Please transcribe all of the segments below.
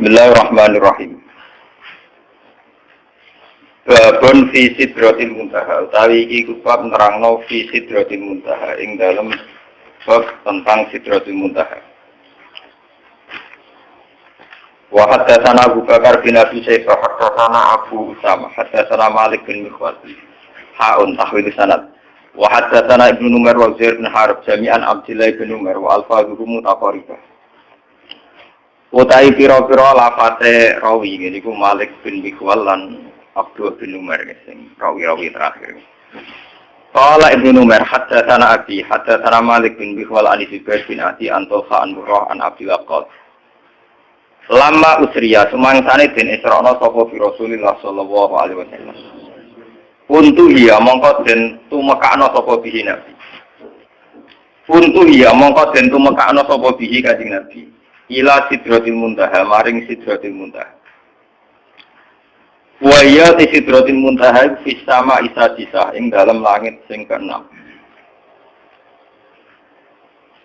Bismillahirrahmanirrahim. Babun fi sidratil muntaha. Utawi iki bab nerangno fi sidratil muntaha ing dalem bab tentang sidratil muntaha. Wa haddatsana Abu Bakar bin Abi Syaibah haddatsana Abu Usama haddatsana Malik bin Mikhwal. Ha'un tahwil sanad. Wa haddatsana Ibnu Umar wa Zaid bin Harb jami'an Abdullah bin Umar wa alfazuhum mutaqaribah. Utai pira-pira lafate rawi niku Malik bin Mikhwal lan Abdullah bin Umar sing rawi-rawi terakhir. Qala Ibnu Umar haddatsana Abi haddatsana Malik bin Mikhwal an Zubair bin Adi an Talha an Murrah an Abdullah qala lama usriya sumangsane den Isra'na sapa fi Rasulillah sallallahu alaihi wasallam. Untu hiya mongko den tumekakno sapa bihi Nabi. Untu hiya mongko den tumekakno sapa bihi Kanjeng Nabi. Ila sidratil muntaha maring sidratil muntaha. Wa ya sidratil muntaha fis sama isa ing dalam langit sing keenam.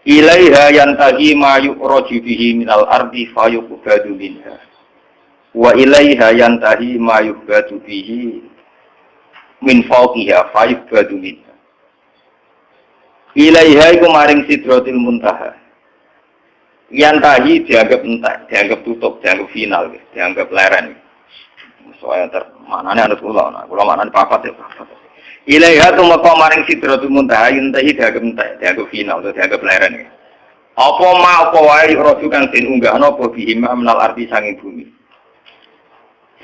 Ilaiha yantahi ma yu'raju bihi minal ardi fayuqbadu minha. Wa ilaiha yantahi ma yuqbadu bihi min fawqiha fayuqbadu minha. Ilaiha iku maring sidratil muntaha. Yantahi dianggap entek, dianggap tutup, dianggap final, dianggap leren. Soalnya manane anut kula manane papat ya papat. Ilaiha tumeka maring sidratul muntaha yantahi dianggap entek, dianggap final, dianggap leren. Apa wae rojo kang den unggahna apa bihima menal arti sanging bumi.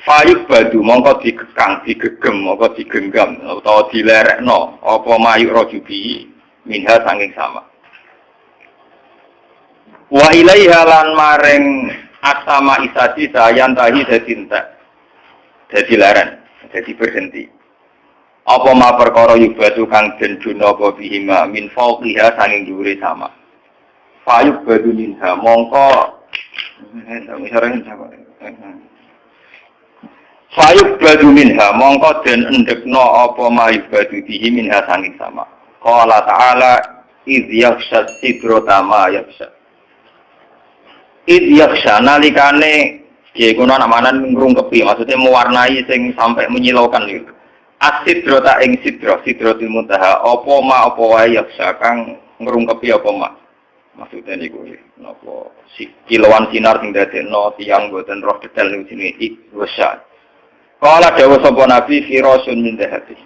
Fayuk badu mongko digekang, digegem, mongko digenggam utawa dilerekno apa mayuk rojo bihi minha sanging sama. Wa ilaiha lan maring asama isati sayan tahi dadi entek. Dadi laran, dadi berhenti. Apa ma perkara yubatu kang den duna apa bihima min fawqiha sanging dhuwure sama. Fayuk badu minha mongko Fayuk badu minha mongko den endekno apa ma yubatu bihi minha sanging sama. Qala ta'ala idh yakhsha sidrata ma yakhsha. Yaksha nalikane nggih kuna namanan ngrungkepi maksudnya mewarnai sing sampai menyilaukan itu. Asidrota ing sidratil muntaha apa ma apa wae yaksha kang ngrungkepi apa ma. Maksudnya niku napa kilauan sinar sing dadekno tiyang boten roh detail niku jenenge ikwasya. Qala dawuh sapa nabi firasun min dhahabi.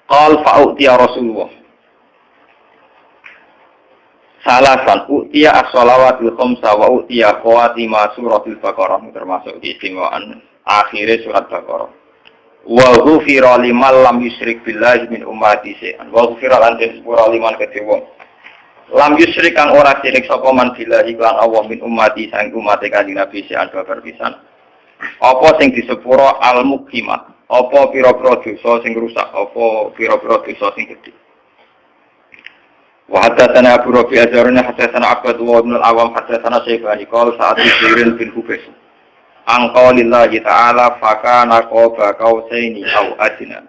Qal fa'uti ya Rasulullah. Salasan u'tiya as-shalawatil khamsa wa u'tiya khawatima suratul Baqarah termasuk keistimewaan akhir surat Baqarah. Wa ghufira liman lam yusyrik billahi min ummati shay'an. Wa ghufira lan sepura liman kedewong. Lam yusyrik kang ora syirik sapa man billahi lan Allah min ummati sang umat Kanjeng Nabi shay'an babar pisan. Apa sing disepura al-muqimat? Apa pira-pira dosa sing rusak? Apa pira-pira dosa sing gedhe? Wa haddatsana Abu Rabi' azarna haddatsana Abdullah bin al-Awam haddatsana Syaibani qala sa'at Jibril bin Hubais an qaulillahi ta'ala fakana qaba qausaini aw adna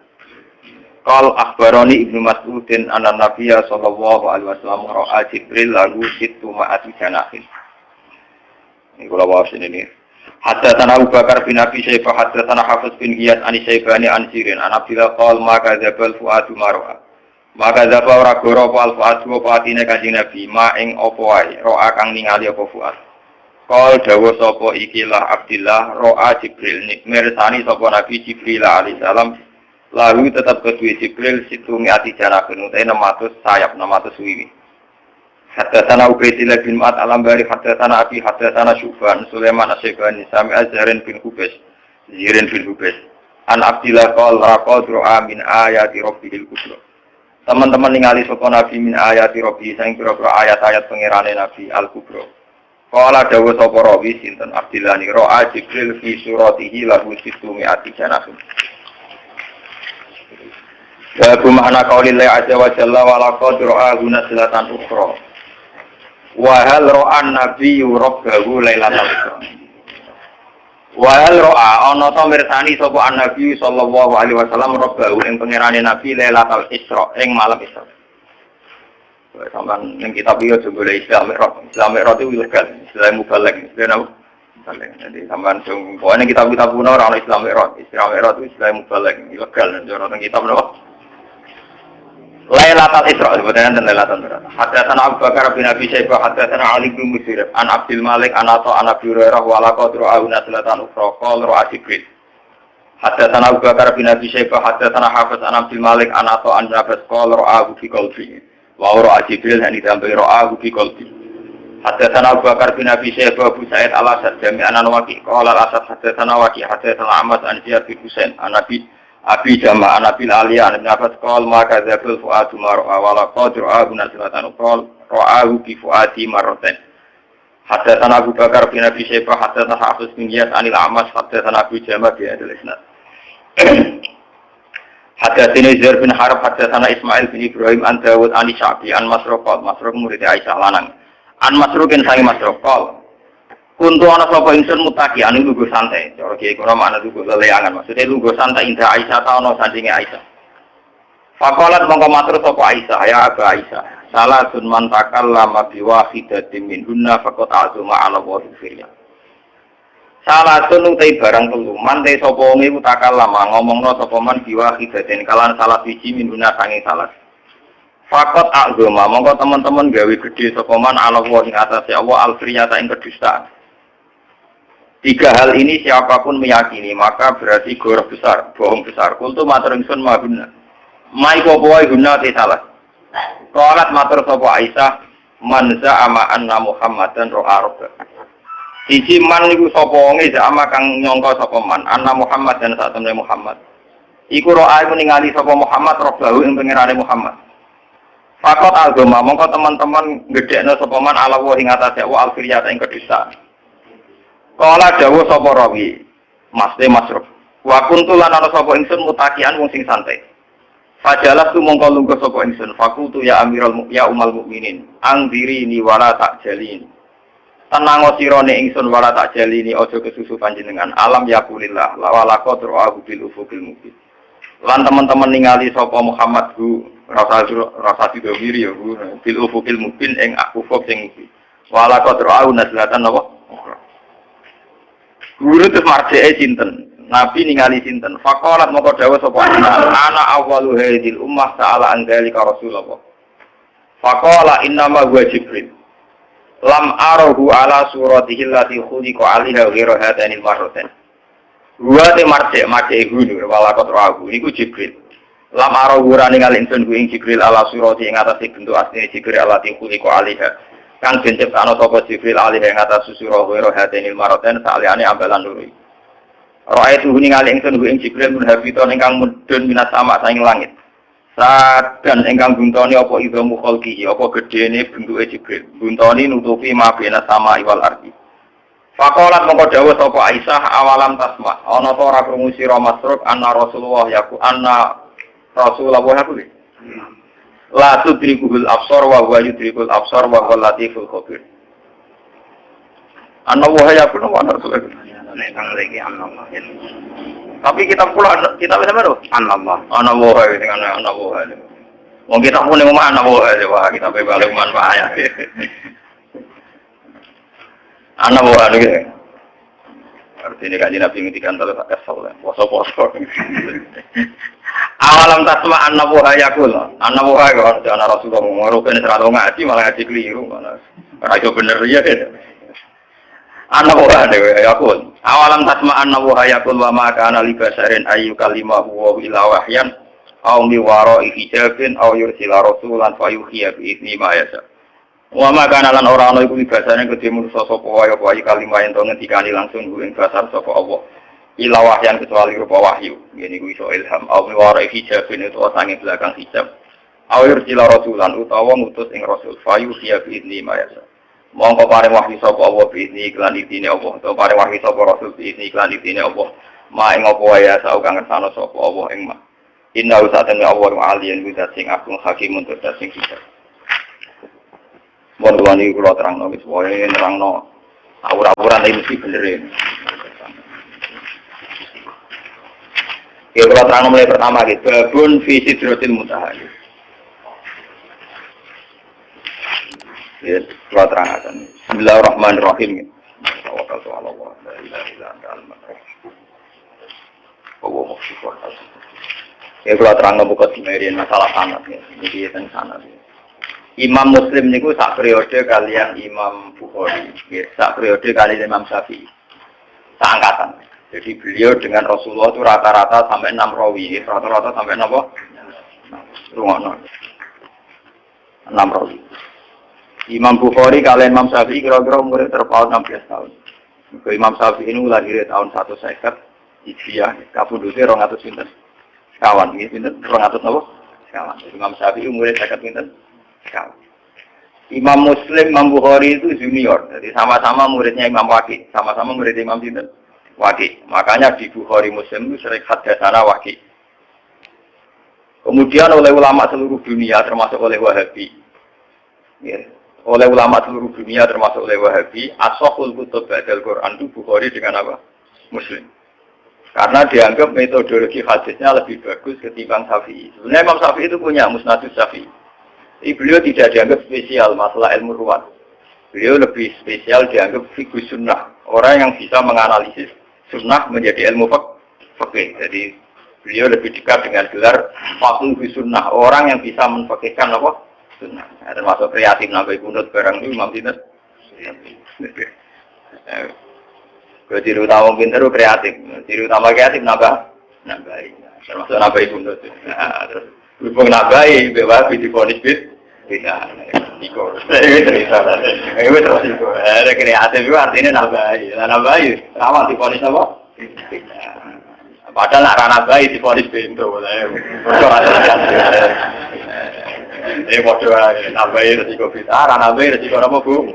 qala akhbarani Ibnu Mas'udin anna Nabiyya sallallahu alaihi wasallam ra'a Jibril lahu sittu ma'ati janahin. Ini kula waos ini. Haddatsana Abu Bakar bin Abi Syaibah haddatsana Hafiz bin Iyad an Syaibani an Sirin an Abdullah qala ma kadzabal fuadu mar'a. Maka zapa ora goro apa al-fuad apa atine Kanjeng Nabi ma ing apa wae roa kang ningali apa fuad. Qol dawuh sapa ikilah Abdillah roa Jibril mirsani sapa Nabi Jibril alaihi salam lalu tetap kedue Jibril situngi ati janaken utahe 600 sayap 600 wiwi. Haddatsana Ubaidillah bin Ma'ad al-Ambari haddatsana Abi haddatsana Syuban Sulaiman as-Syaibani sami Azharin bin Hubais Zirin bin Hubais an Abdillah qol raqad roa min ayati rabbihil kubra. Teman-teman ningali sapa Nabi min ayati Rabbi sing pira-pira ayat-ayat pangerane Nabi Al-Kubra. Qala dawuh sapa rawi sinten Abdillah ni ra'a Jibril fi suratihi lahu sittu mi'ati janah. Ya bu makna qaulillah azza wa jalla wa laqad ra'a naslatan ukhra. Wa hal ra'a an-nabiyyu rabbahu lailatal isra. Wal ro'a ana ta mirsani sapa Nabi sallallahu alaihi wasallam rabbahu ing pangerane Nabi Lailatul Isra ing malam Isra. Sampeyan ning kitab iki aja golek Islam Mi'raj. Islam Mi'raj itu ilegal, Islam mubalek. Lha mubalek. Jadi sampean sing pokoknya kitab-kitab kuno ora Islam Mi'raj. Islam Mi'raj itu istilah mubalek, ilegal nek kitab napa? Lailatul Isra sebenarnya dan Lailatul Isra. Hadatsana Abu Bakar bin Abi Syaibah hadatsana Ali bin Musir an Abdul Malik an Atha an Abi Hurairah wa laqad ra'ahu naslatan ukhra qala ra'a Jibril. Hadatsana Abu Bakar bin Abi Syaibah hadatsana Hafiz an Abdul Malik an Atha an Nabas qala ra'ahu fi qalbi. Wa ra'a Jibril hani tambahi ra'ahu fi qalbi. Hadatsana Abu Bakar bin Abi Syaibah Abu Sa'id al-Asad jami'an an Waqi qala al-Asad hadatsana Waqi hadatsana Ahmad an Ziyad bin Husain an Abi Jama' Nabil Aliyah Ibn Abbas qol maka dzabul fuadu mar'a wala qadir abu nasilatan qol ra'ahu bi fuadi marratan. Hadatsana Abu Bakar bin Abi Syaibah hadatsana Hafiz bin Iyas anil Amas hadatsana Abu Jama' bi hadal isnad. Hadatsana Zaid bin Harb hadatsana Ismail bin Ibrahim an Dawud an Syabi an Masruq murid Aisyah lanang. An Masruqin sangi Masruq qol kuntu ana sapa ingsun mutaki anu lugu santai. Cara kiye kono ana lugu leleangan. Maksudnya lugu santai indah Aisyah ta ono sandinge Aisyah. Faqalat mongko matur sapa Aisyah, ya Aba Aisyah. Salah sun man takallama bi wahidatin minhunna faqat azuma ala wa firya. Salah sun utai barang telu man te sapa wong iku takallama ngomongno sapa man bi wahidatin kalan salah siji minhunna sange salah. Faqat azuma mongko teman-teman gawe gedhe sapa man ala wa ing atase Allah al-firyata ing kedustaan. Tiga hal ini siapapun meyakini maka berarti goroh besar, bohong besar. Kultu matur ingsun mahuna. Mai popoe guna te salah. Qalat matur sapa Aisyah man za'ama anna Muhammadan ra'a rabba. Siji man niku sapa wonge za'ama kang nyangka sapa man anna Muhammadan sak temne Muhammad. Iku ra'a iku ningali sapa Muhammad rabbahu ing pangerane Muhammad. Fakot agama mongko teman-teman gedhekno sapa man ala wa ing atase wa al-firyata ing kedustaan. Kala dawuh sapa rawi, Masde Masruf. Wa kuntu lan ana sapa ingsun mutakian wong sing santai. Fajalas tu mongko lungguh sapa ingsun, fakultu ya amiral ya umal mukminin, angdiri ni wala tak jalini. Tenang sirane ingsun wala tak jalini aja kesusu panjenengan. Alam yakulillah la wala qadru ahu bil ufuqil mubin. Lan teman-teman ningali sapa Muhammad hu rasa didhawiri ya bil ufuqil mubin ing ufuq sing mubin. Wala qadru ahu naslatan apa? Guru terus marjee sinten, Nabi ningali sinten. Faqalat moko dawuh sapa ana awwalu hadhil ummah ta'ala an dzalika Rasulullah. Faqala innama huwa Jibril. Lam arahu ala suratihi allati khuliqa 'alaiha ghairu hadanil marratain. Huwa te marjee guru wala qatrahu niku Jibril. Lam arahu ora ningali ingsun ku ing Jibril ala surati ing atase bentuk asline Jibril allati khuliqa 'alaiha. Kang jencep ana sapa Jibril alih ing atas susura wiro hatenil maroten saliyane ambalan loro. Ra'aitu ningali ingsun ing Jibril munhafiton ingkang mudhun minas sama saing langit. Sadan ingkang buntoni apa ida mukhalqi apa gedene bentuke Jibril. Buntoni nutupi mabena sama iwal ardi. Faqalat mongko dawuh sapa Aisyah awalam tasma ana ta ora krungu sira Masruk anna Rasulullah yaku. La tudrikul absar wa huwa yudrikul absar wa huwa latiful khabir. Ana wa ya kuno ana Rasulullah. Nang lagi Allah. Tapi kita pula kita bisa baru Allah. Ana wa dengan ana wa. Wong kita pun ning omah ana wa wah kita pe balik manfaat. Ana wa gitu. Artinya kaji Nabi ngintikan terus kesel, poso-poso. Awalam tasma annahu hayakul. Annahu hayakul ana Rasulullah ngorokene seralo ngaji malah ngaji keliru malah. Ora iso bener ya kan. Annahu hayakul. Awalam tasma annahu hayakul wa ma kana li basarin ayyu kalimahu wa ila wahyan aw mi wara'i hijabin aw yursila rasulan fayuhiya bi idzni ma yasha. Wa ma kana lan ora ana iku ibasane kedhe manusa sapa wae kalimah yen to ngendikani langsung ing basar sapa Allah. Ila wahyan kecuali rupa wahyu. Ngene iku iso ilham au miwara hijabin itu sange belakang hijab. Au yursila rasulan utawa ngutus ing rasul fayu siya bi idzni mayasa. Mongko paring wahyu sapa Allah bi idzni iklan idine Allah. Utawa paring wahyu sapa rasul bi idzni iklan idine Allah. Ma ing apa wae sak kang ngersano sapa Allah ing ma. Inna usatane Allah aliyan bidat sing agung hakimun tur sing hijab. Mon wani kula terangno wis wae nerangno awur-awuran iki mesti bener e. Ya kalau terang mulai pertama gitu, babun fi sidratil muntaha. Ya, kalau terang akan. Bismillahirrahmanirrahim. tawakkaltu 'ala Allah la ilaha illa anta al-rahman. Wa musykur. Ya kalau terang buka dimerian masalah sanad ya, jadi tentang sanad. Imam Muslim niku sak periode kalian Imam Bukhari, ya, sak periode kalian Imam Syafi'i. Seangkatan. Jadi beliau dengan Rasulullah itu rata-rata sampai 6 rawi, rata-rata sampai apa? Rumono. 6 rawi. Imam Bukhari kalian Imam Syafi'i kira-kira umurnya terpaut 16 tahun. Imam Syafi'i ini lahir tahun 150 Hijriah, kabudute 200 pinten. Sekawan, ini pinten 200 apa? Sekawan. Imam Syafi'i umurnya 50 pinten. Sekawan. Imam Muslim, Imam Bukhari itu junior, jadi sama-sama muridnya Imam Waqi, sama-sama murid Imam Sinten Waqi. Makanya di Bukhari Muslim itu sering hadatsana Waqi. Kemudian oleh ulama seluruh dunia, termasuk oleh Wahabi, ya, oleh ulama seluruh dunia termasuk oleh Wahabi, as-sahhul kutub ba'dal Quran itu Bukhari dengan apa? Muslim. Karena dianggap metodologi hadisnya lebih bagus ketimbang Syafi'i. Sebenarnya Imam Syafi'i itu punya Musnadus Syafi'i. Beliau tidak dianggap spesial masalah ilmu ruwat. Beliau lebih spesial dianggap fiqh sunnah. Orang yang bisa menganalisis sunnah menjadi ilmu fikih. Jadi beliau lebih dekat dengan gelar faqih sunnah. Orang yang bisa menfakihkan apa? Sunnah. Nah, termasuk kreatif nabi kunut barang itu Imam Sinten. Ciri utama pinter itu kreatif. Ciri utama kreatif nabai. Termasuk nabai kunut. Terus berhubung nabai, bahwa difonis bisa, ikut. Ini cerita, ini terus ikut. Ada kreatif itu artinya nabai, nabai. Rawan difonis apa? Padahal nak nabai difonis pintu. Ini bodoh, nabai resiko bisa, nabai resiko apa bu?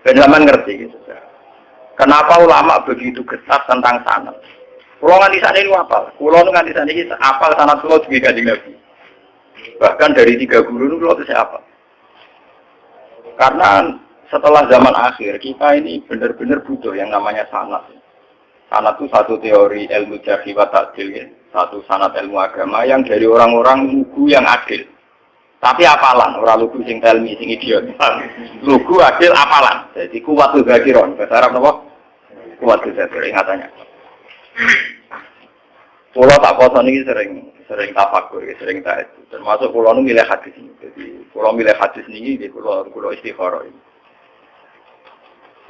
Penjaman ngerti gitu. Kenapa ulama begitu ketat tentang sanad? Kulo nganti sana ini apal. Kulo nganti sana ini apal sanad kulo juga Kanjeng Nabi. Bahkan dari 3 guru itu kulo bisa apal. Karena setelah zaman akhir kita ini benar-benar butuh yang namanya sanad. Sanad itu satu teori ilmu jarh wa ta'dil, ya. Satu sanad ilmu agama yang dari orang-orang lugu yang adil. Tapi apalan, orang lugu sing telmi, sing idiot. Lugu adil apalan. Jadi kuwatul zakiron. Bahasa Arab apa? Kuwatul zakiron ingatannya. Pulau tak poso ini sering tafakur, sering tak itu. Termasuk pulau nu milih hadis ini. Jadi pulau milih hadis ini di pulau istikharah ini.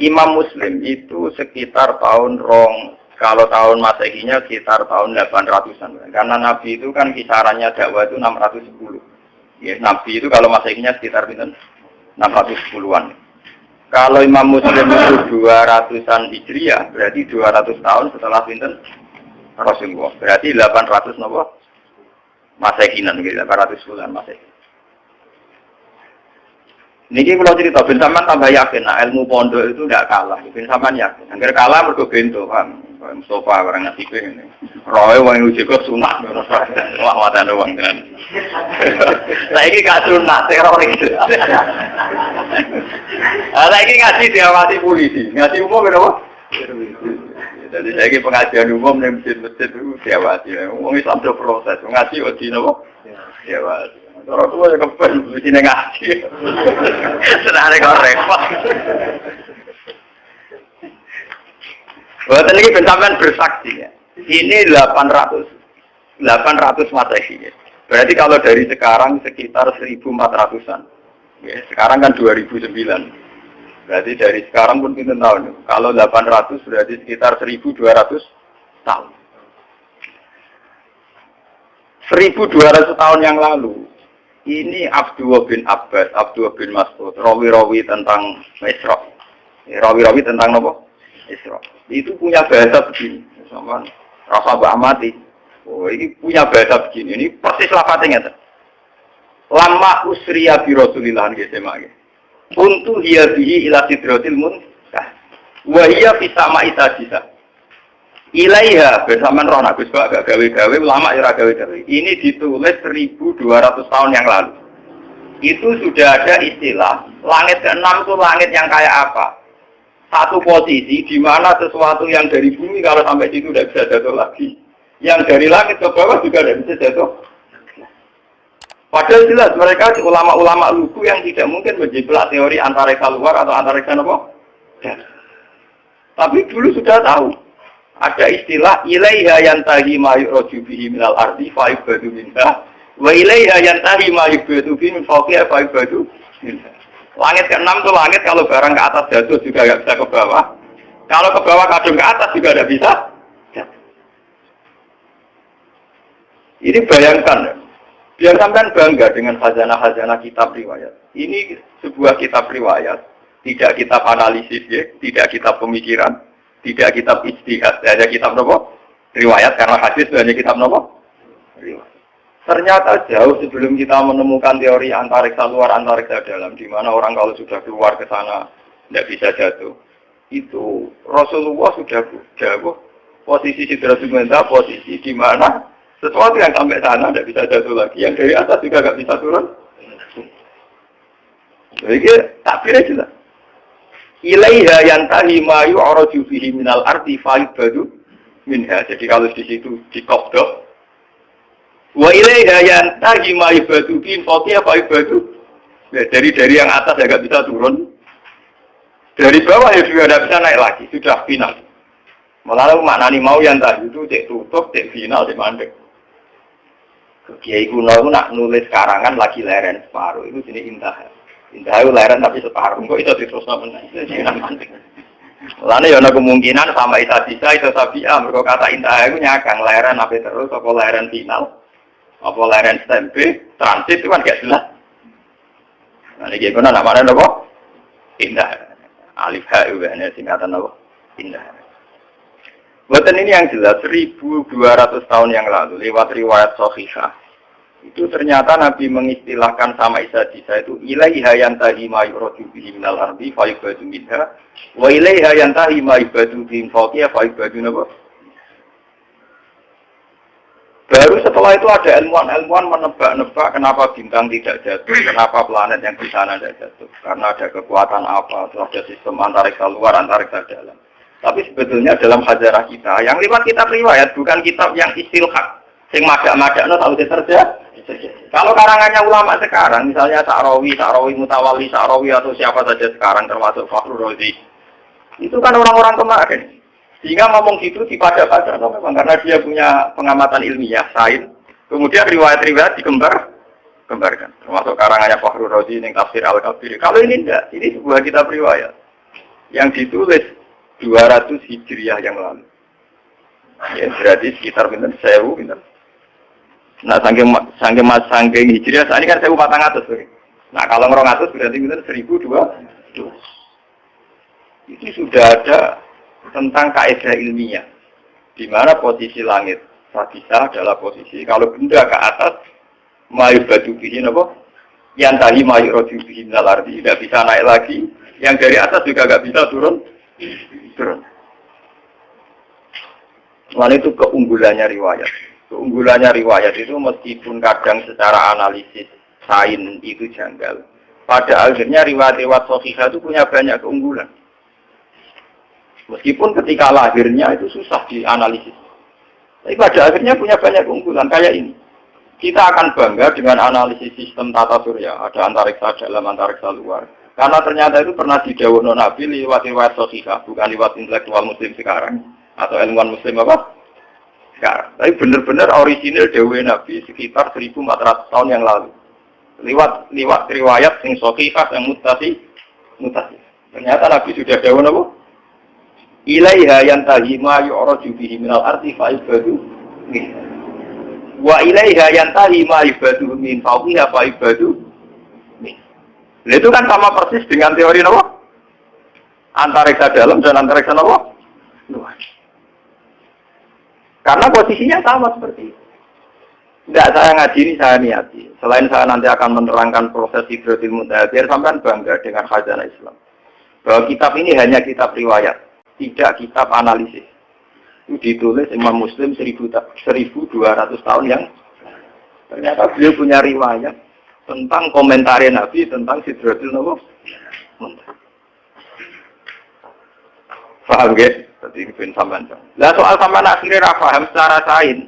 Imam Muslim itu sekitar tahun kalau tahun Masehinya sekitar tahun 800-an. Karena Nabi itu kan kisarannya dakwah itu 610. Ya, Nabi itu kalau Masehinya sekitar 610-an. Kalau Imam Muslim itu 200-an Hijriah, berarti 200 tahun setelah pinten Rasulullah. Berarti 800 napa? Masehinan gitu, 800 bulan Masehi. Niki kalau cerita ben sampean tambah yakin, nah, ilmu pondok itu tidak kalah. Ben sampean yakin. Angger kalah mergo bento, paham. Mustafa barang nasibe ngene. Roe wong uji kok sunat ngono. Wah, watane wong tenan. Saiki gak sunat teroris. Saiki ngaji diawasi polisi. Ngaji umum berapa? Jadi saiki pengajian umum ning masjid-masjid itu diawasi. Wong Islam do proses. Ngaji wedi napa? Diawasi. Orang tua yang kepen, mesti ngaji. Senang kau repot. Buatan ini pencaman bersaksi ya. Ini 800 Masehi. Ya. Berarti kalau dari sekarang sekitar 1400-an. Ya, sekarang kan 2009. Berarti dari sekarang pun kita tahu. Kalau 800 berarti sekitar 1200 tahun. 1200 tahun yang lalu. Ini Abdullah bin Abbas, Abdullah bin Mas'ud, rawi-rawi tentang Isra. Rawi-rawi tentang apa? Isra. Itu punya bahasa begini. Sama rasa mati. Oh, ini punya bahasa begini. Ini persis lafadznya. Lama usriya bi Rasulillah nggih. Untuk hiya bihi ila sidratil muntah. Wa hiya fi sama'i sadisa. Ilaiha bersamaan roh Nabi Sebab gak gawe-gawe, ulama ya gawe-gawe. Ini ditulis 1200 tahun yang lalu. Itu sudah ada istilah, langit ke-6 itu langit yang kayak apa? Satu posisi di mana sesuatu yang dari bumi kalau sampai situ tidak bisa jatuh lagi. Yang dari langit ke bawah juga tidak bisa jatuh. Padahal jelas mereka ulama-ulama lugu yang tidak mungkin menjiplak teori antariksa luar atau antariksa apa? Tapi dulu sudah tahu. Ada istilah ilaiha yantahi ma yu'raju bihi minal ardi fa yubadu minha wa ilaiha yantahi ma yubadu bihi min fawqiha fa yubadu minha. Langit ke-6 itu langit kalau barang ke atas jatuh juga nggak bisa ke bawah. Kalau ke bawah kadung ke atas juga tidak bisa. Ini bayangkan, biar sampean bangga dengan khazanah-khazanah kitab riwayat. Ini sebuah kitab riwayat, tidak kitab analisis ya, tidak kitab pemikiran, tidak kitab ijtihad, hanya kitab apa? Riwayat, karena hadis hanya kitab apa? Riwayat. Ternyata jauh sebelum kita menemukan teori antariksa luar, antariksa dalam, di mana orang kalau sudah keluar ke sana tidak bisa jatuh. Itu Rasulullah sudah jauh posisi Sidratul Muntaha, posisi di mana sesuatu yang sampai sana tidak bisa jatuh lagi, yang dari atas juga nggak bisa turun. Jadi takbirnya jelas. Ilaiha yantahi ma yu'raju bihi minal ardi fa yubadu minha. Jadi kalau di situ dikobdok, wa ilaiha yantahi ma yubadu bihi fawqiha fa yubadu. Dari yang atas ya nggak bisa turun. Dari bawah ya juga tidak bisa naik lagi, sudah final. Malah maknani mau yang tadi itu cek tutup, cek final, cek mandek. Kiai kuno itu nak nulis karangan lagi leren separuh, itu jenis indah. Indah itu leren tapi separuh, kok itu terus namanya, itu jenis mandek. Lalu ya ada kemungkinan sama Isa itu Sabia, mereka kata indah itu nyakang leren apa terus, apa leren final, apa leren stempe, transit itu kan gak jelas. Nah ini gimana namanya apa? Indah. Alif ha ini singkatan apa? Indah. Buatan ini yang jelas 1200 tahun yang lalu lewat riwayat Sahihah itu ternyata Nabi mengistilahkan sama Isa itu ilaiha yantahi ma yu'raju bihi minal ardi fa yubadu minha wa ilaiha yantahi ma yubadu bihi fawqiha fa yubadu napa. Baru setelah itu ada ilmuwan menebak-nebak kenapa bintang tidak jatuh, kenapa planet yang di sana tidak jatuh, karena ada kekuatan apa, atau ada sistem antariksa luar, antariksa dalam. Tapi sebetulnya dalam hajarah kita, yang lewat kitab riwayat, bukan kitab yang istilhaq, yang madak-madak, tahu terjadi. Kalau karangannya ulama sekarang, misalnya Sa'rawi Mutawalli, Sa'rawi atau siapa saja sekarang, termasuk Fakhrur Razi, itu kan orang-orang kemarin. Sehingga ngomong gitu dipada-pada, memang karena dia punya pengamatan ilmiah, sains. Kemudian riwayat-riwayat digembarkan, termasuk karangannya Fakhrur Razi, yang tafsir Al-Kabir. Kalau ini enggak, ini sebuah kitab riwayat yang ditulis 200 Hijriah yang lalu. Ya, berarti sekitar benar 1000 benar. Nah, saking Hijriah saat ini kan 1400. Nah, kalau 200 berarti benar 1200. Itu sudah ada tentang kaidah ilmiah. Di mana posisi langit bisa adalah posisi kalau benda ke atas mayu batu bihin apa? Yang tadi mayu roju bihin arti tidak bisa naik lagi. Yang dari atas juga nggak bisa turun. Soal itu keunggulannya riwayat. Keunggulannya riwayat itu meskipun kadang secara analisis sains itu janggal. Pada akhirnya riwayat-riwayat Sahihah itu punya banyak keunggulan. Meskipun ketika lahirnya itu susah dianalisis. Tapi pada akhirnya punya banyak keunggulan kayak ini. Kita akan bangga dengan analisis sistem tata surya. Ada antariksa dalam, antariksa luar. Karena ternyata itu pernah didhawuhna Nabi lewat riwayat Sahihah, bukan lewat intelektual muslim sekarang atau ilmuwan muslim apa? Sekarang. Tapi benar-benar orisinil dawuh Nabi sekitar 1400 tahun yang lalu. Lewat riwayat yang Sahihah yang mutasi. Ternyata Nabi sudah dawuh apa? Ilaiha yantahi ma yu'raju bihi minal ardi fa yubadu min. Wa ilaiha yantahi ma yubadu min fawqiha fa yubadu. Nah, itu kan sama persis dengan teori apa? Antariksa dalam dan antariksa apa? Luar. Karena posisinya sama seperti itu. Tidak saya ngaji ini, saya niati. Selain saya nanti akan menerangkan proses Sidratul Muntaha, biar sampean bangga dengan khazanah Islam. Bahwa kitab ini hanya kitab riwayat, tidak kitab analisis. Itu ditulis Imam Muslim 1200 tahun yang ternyata beliau punya riwayat tentang komentar Nabi tentang Sidratul Muntaha. Paham gak? Tadi ingin sampean. Lah soal sampean akhirnya paham secara sains.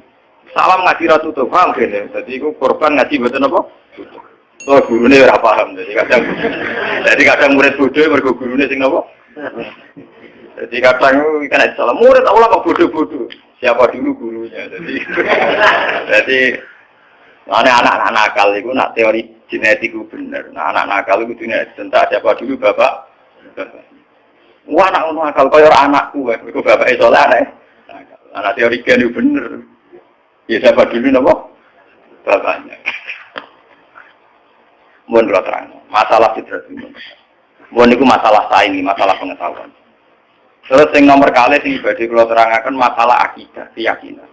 salam ngaji ra tutup, paham gene. Dadi iku korban ngaji mboten apa? Tutup. Oh, gurune ora paham. Jadi kadang murid bodoh mergo gurune sing napa? Jadi kadang kan salah murid Allah kok bodoh-bodoh. Siapa dulu gurunya. Jadi anak-anak nakal itu nak teori genetik itu benar. Nah, anak nakal itu tentang siapa dulu bapak. Wah, anak nakal kaya anakku, itu bapak itu soleh. Anak teori gen itu benar. Ya siapa dulu napa? Bapaknya. Mohon kalau terang, masalah sidrat ini. Mohon itu masalah sains, masalah pengetahuan. Terus yang nomor kali sing badhe kula terangaken masalah akidah, keyakinan.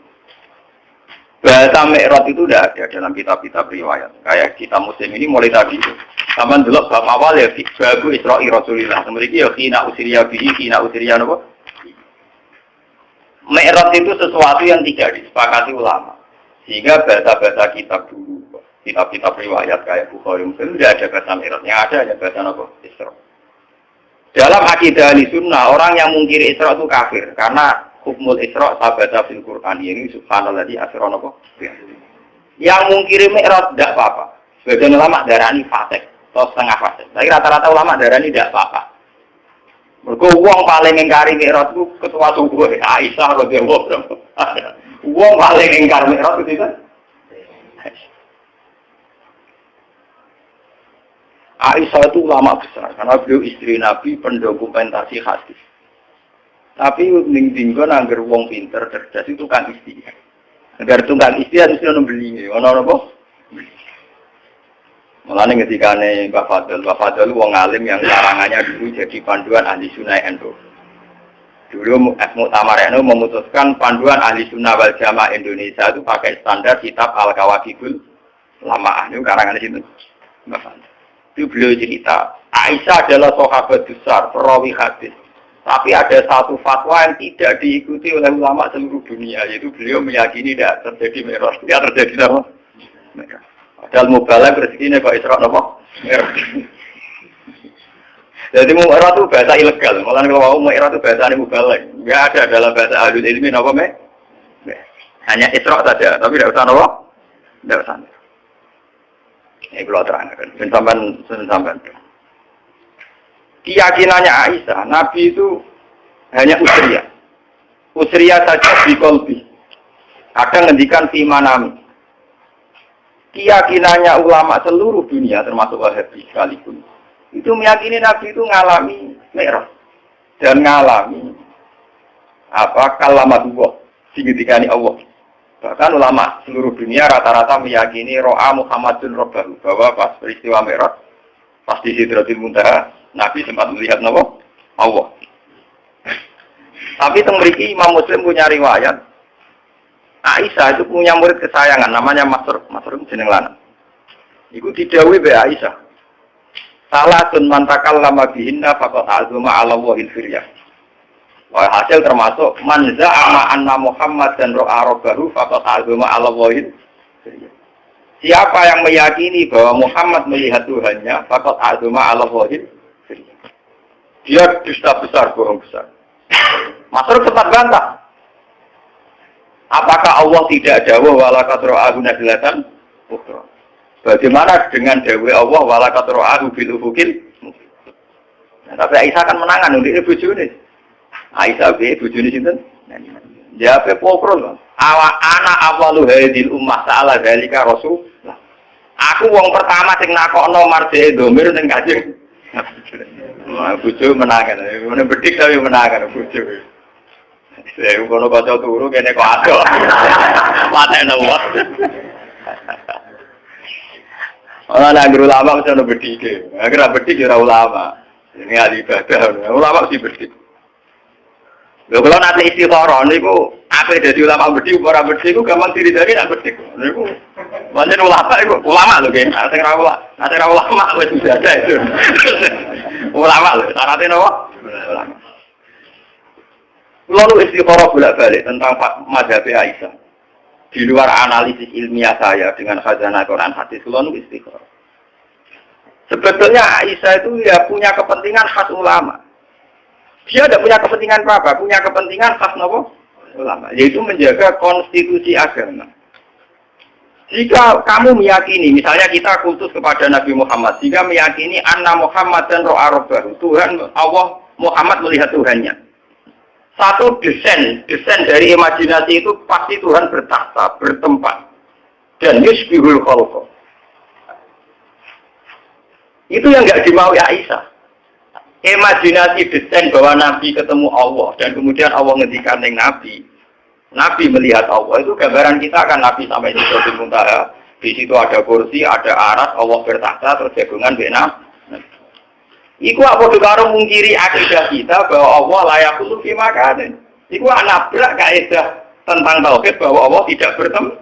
Bahasa Mi'raj itu tidak ada dalam kitab-kitab riwayat. Kayak kita muslim ini mulai tadi itu. Sama dulu bab awal ya, babu Isra'i Rasulillah. Kemudian ya, kina usiriya bihi, kina usiriya apa? Mi'raj itu sesuatu yang tidak disepakati ulama. Sehingga bahasa-bahasa kitab dulu, kitab-kitab riwayat kayak Bukhari Muslim tidak ada bahasa Mi'raj. Yang ada hanya bahasa apa? Isra. Dalam akidah Ahlussunnah, orang yang mungkiri Isra itu kafir. Karena hukmul Isra sabata fil Qur'an ini subhanallah di asron apa? Yang mungkiri Mi'raj tidak apa-apa. Sebagian ulama darani fasik atau setengah fasik. Tapi rata-rata ulama darani tidak apa-apa. Mergo wong paling ngingkari Mi'raj itu ketua subuh Aisyah radhiyallahu anha. Wong paling ngingkar Mi'raj itu kan Aisyah itu ulama besar karena beliau istri Nabi pendokumentasi hadis. Tapi ning dinggon angger wong pinter cerdas itu kan istri. Agar tunggang istri harus ono beli, ono apa? Mulane ketikane Mbah Fadl wong alim yang larangannya dulu jadi panduan ahli sunnah NU. Dulu Muktamar NU memutuskan panduan ahli sunnah wal jamaah Indonesia itu pakai standar kitab Al-Kawakibul Lamaah itu karangan situ. Mbah Fadl. Itu beliau cerita, Aisyah adalah sahabat besar, perawi hadis. Tapi ada satu fatwa yang tidak diikuti oleh ulama seluruh dunia, yaitu beliau meyakini tidak terjadi Mi'raj. Tidak terjadi apa? Mi'raj. Padahal mubalagh rezekinya Pak Isra apa? Mi'raj. Jadi Mi'raj itu bahasa ilegal. Malah kalau mau Mi'raj itu bahasa mubalagh. Tidak ada dalam bahasa ahlul ilmi apa hanya Isra saja, tapi tidak usah apa? Tidak usah. Ini kalau terangkan, sampai. Keyakinannya Aisyah, Nabi itu hanya usriyah. Usriyah saja di kolbi. Kadang ngendikan fi manami. Keyakinannya ulama seluruh dunia, termasuk Wahabi sekalipun, itu meyakini Nabi itu ngalami Mi'raj. Dan ngalami kalamatullah, digetikani Allah. Bahkan ulama seluruh dunia rata-rata meyakini ro'a Muhammadun Rabbahu, bahwa pas peristiwa Mi'raj, pas di Sidratul Muntaha, Nabi sempat melihat Allah. Tapi mriki Imam Muslim punya riwayat. Aisyah itu punya murid kesayangan, namanya Masrur jeneng lanang. Iku didhawuhi mbek Aisyah. Salatun man takallama bihinna faqad azuma 'ala wahil firyah. Wah, hasil termasuk man za'ama anna Muhammad dan ro'a rabbahu faqad azuma 'ala wahil. Siapa yang meyakini bahwa Muhammad melihat Tuhannya, faqad azuma 'ala wahil. Dia dusta besar, bohong besar. Masrur sempat bantah. Apakah Allah tidak dawuh walakat ro'ahu nazlatan ukhra? Bagaimana dengan dawuh Allah walakat ro'ahu bil ufukil? Nah, tapi Aisyah kan menangan untuk bojone. Aisyah be bojone sinten? Ya pe pokrol. Ana awalu hadil ummah ta'ala dalika rasul. Aku wong pertama sing nakokno marjake domir ning Kanjeng. Bojo menangan. Ngene bedik tapi menangan bojo. Saya kono baca turu kene kok ado. Patene wae. Ora ana guru ulama mesti ono bedike. Agar bedik ora ulama. Ini ahli ibadah. Ulama mesti bedik. Lho kalau nanti istikharah niku ape dadi ulama bedik ora bedik ku gampang diri-diri nak bedik. Niku pancen ulama lho nggih. Ate ra ulama wis sudah ada itu. Ulama lho, syaratnya napa? Ulama. Lalu istikharah bolak-balik tentang mazhab Aisyah. Di luar analisis ilmiah saya dengan khazanah Quran hadis, lalu istikharah. Sebetulnya Aisyah itu ya punya kepentingan khas ulama. Dia tidak punya kepentingan apa-apa, punya kepentingan khas nopo ulama, yaitu menjaga konstitusi agama. Jika kamu meyakini, misalnya kita khusus kepada Nabi Muhammad, jika meyakini anna Muhammad dan ro'a rabbahu, Tuhan Allah Muhammad melihat Tuhannya. Satu desain dari imajinasi itu pasti Tuhan bertakhta, bertempat, dan yusbihul khalqa. Itu yang nggak dimau Aisyah. Imajinasi desain bahwa Nabi ketemu Allah dan kemudian Allah ngendikan dengan Nabi melihat Allah, itu gambaran kita kan Nabi sampai di Sidratul Muntaha. Di situ ada kursi, ada aras, Allah bertakhta, terus jagungan benar. Iku apa karo mungkiri akidah kita bahwa Allah layak khusus fi makanin. Iku nabrak kaidah tentang tauhid bahwa Allah tidak bertemu.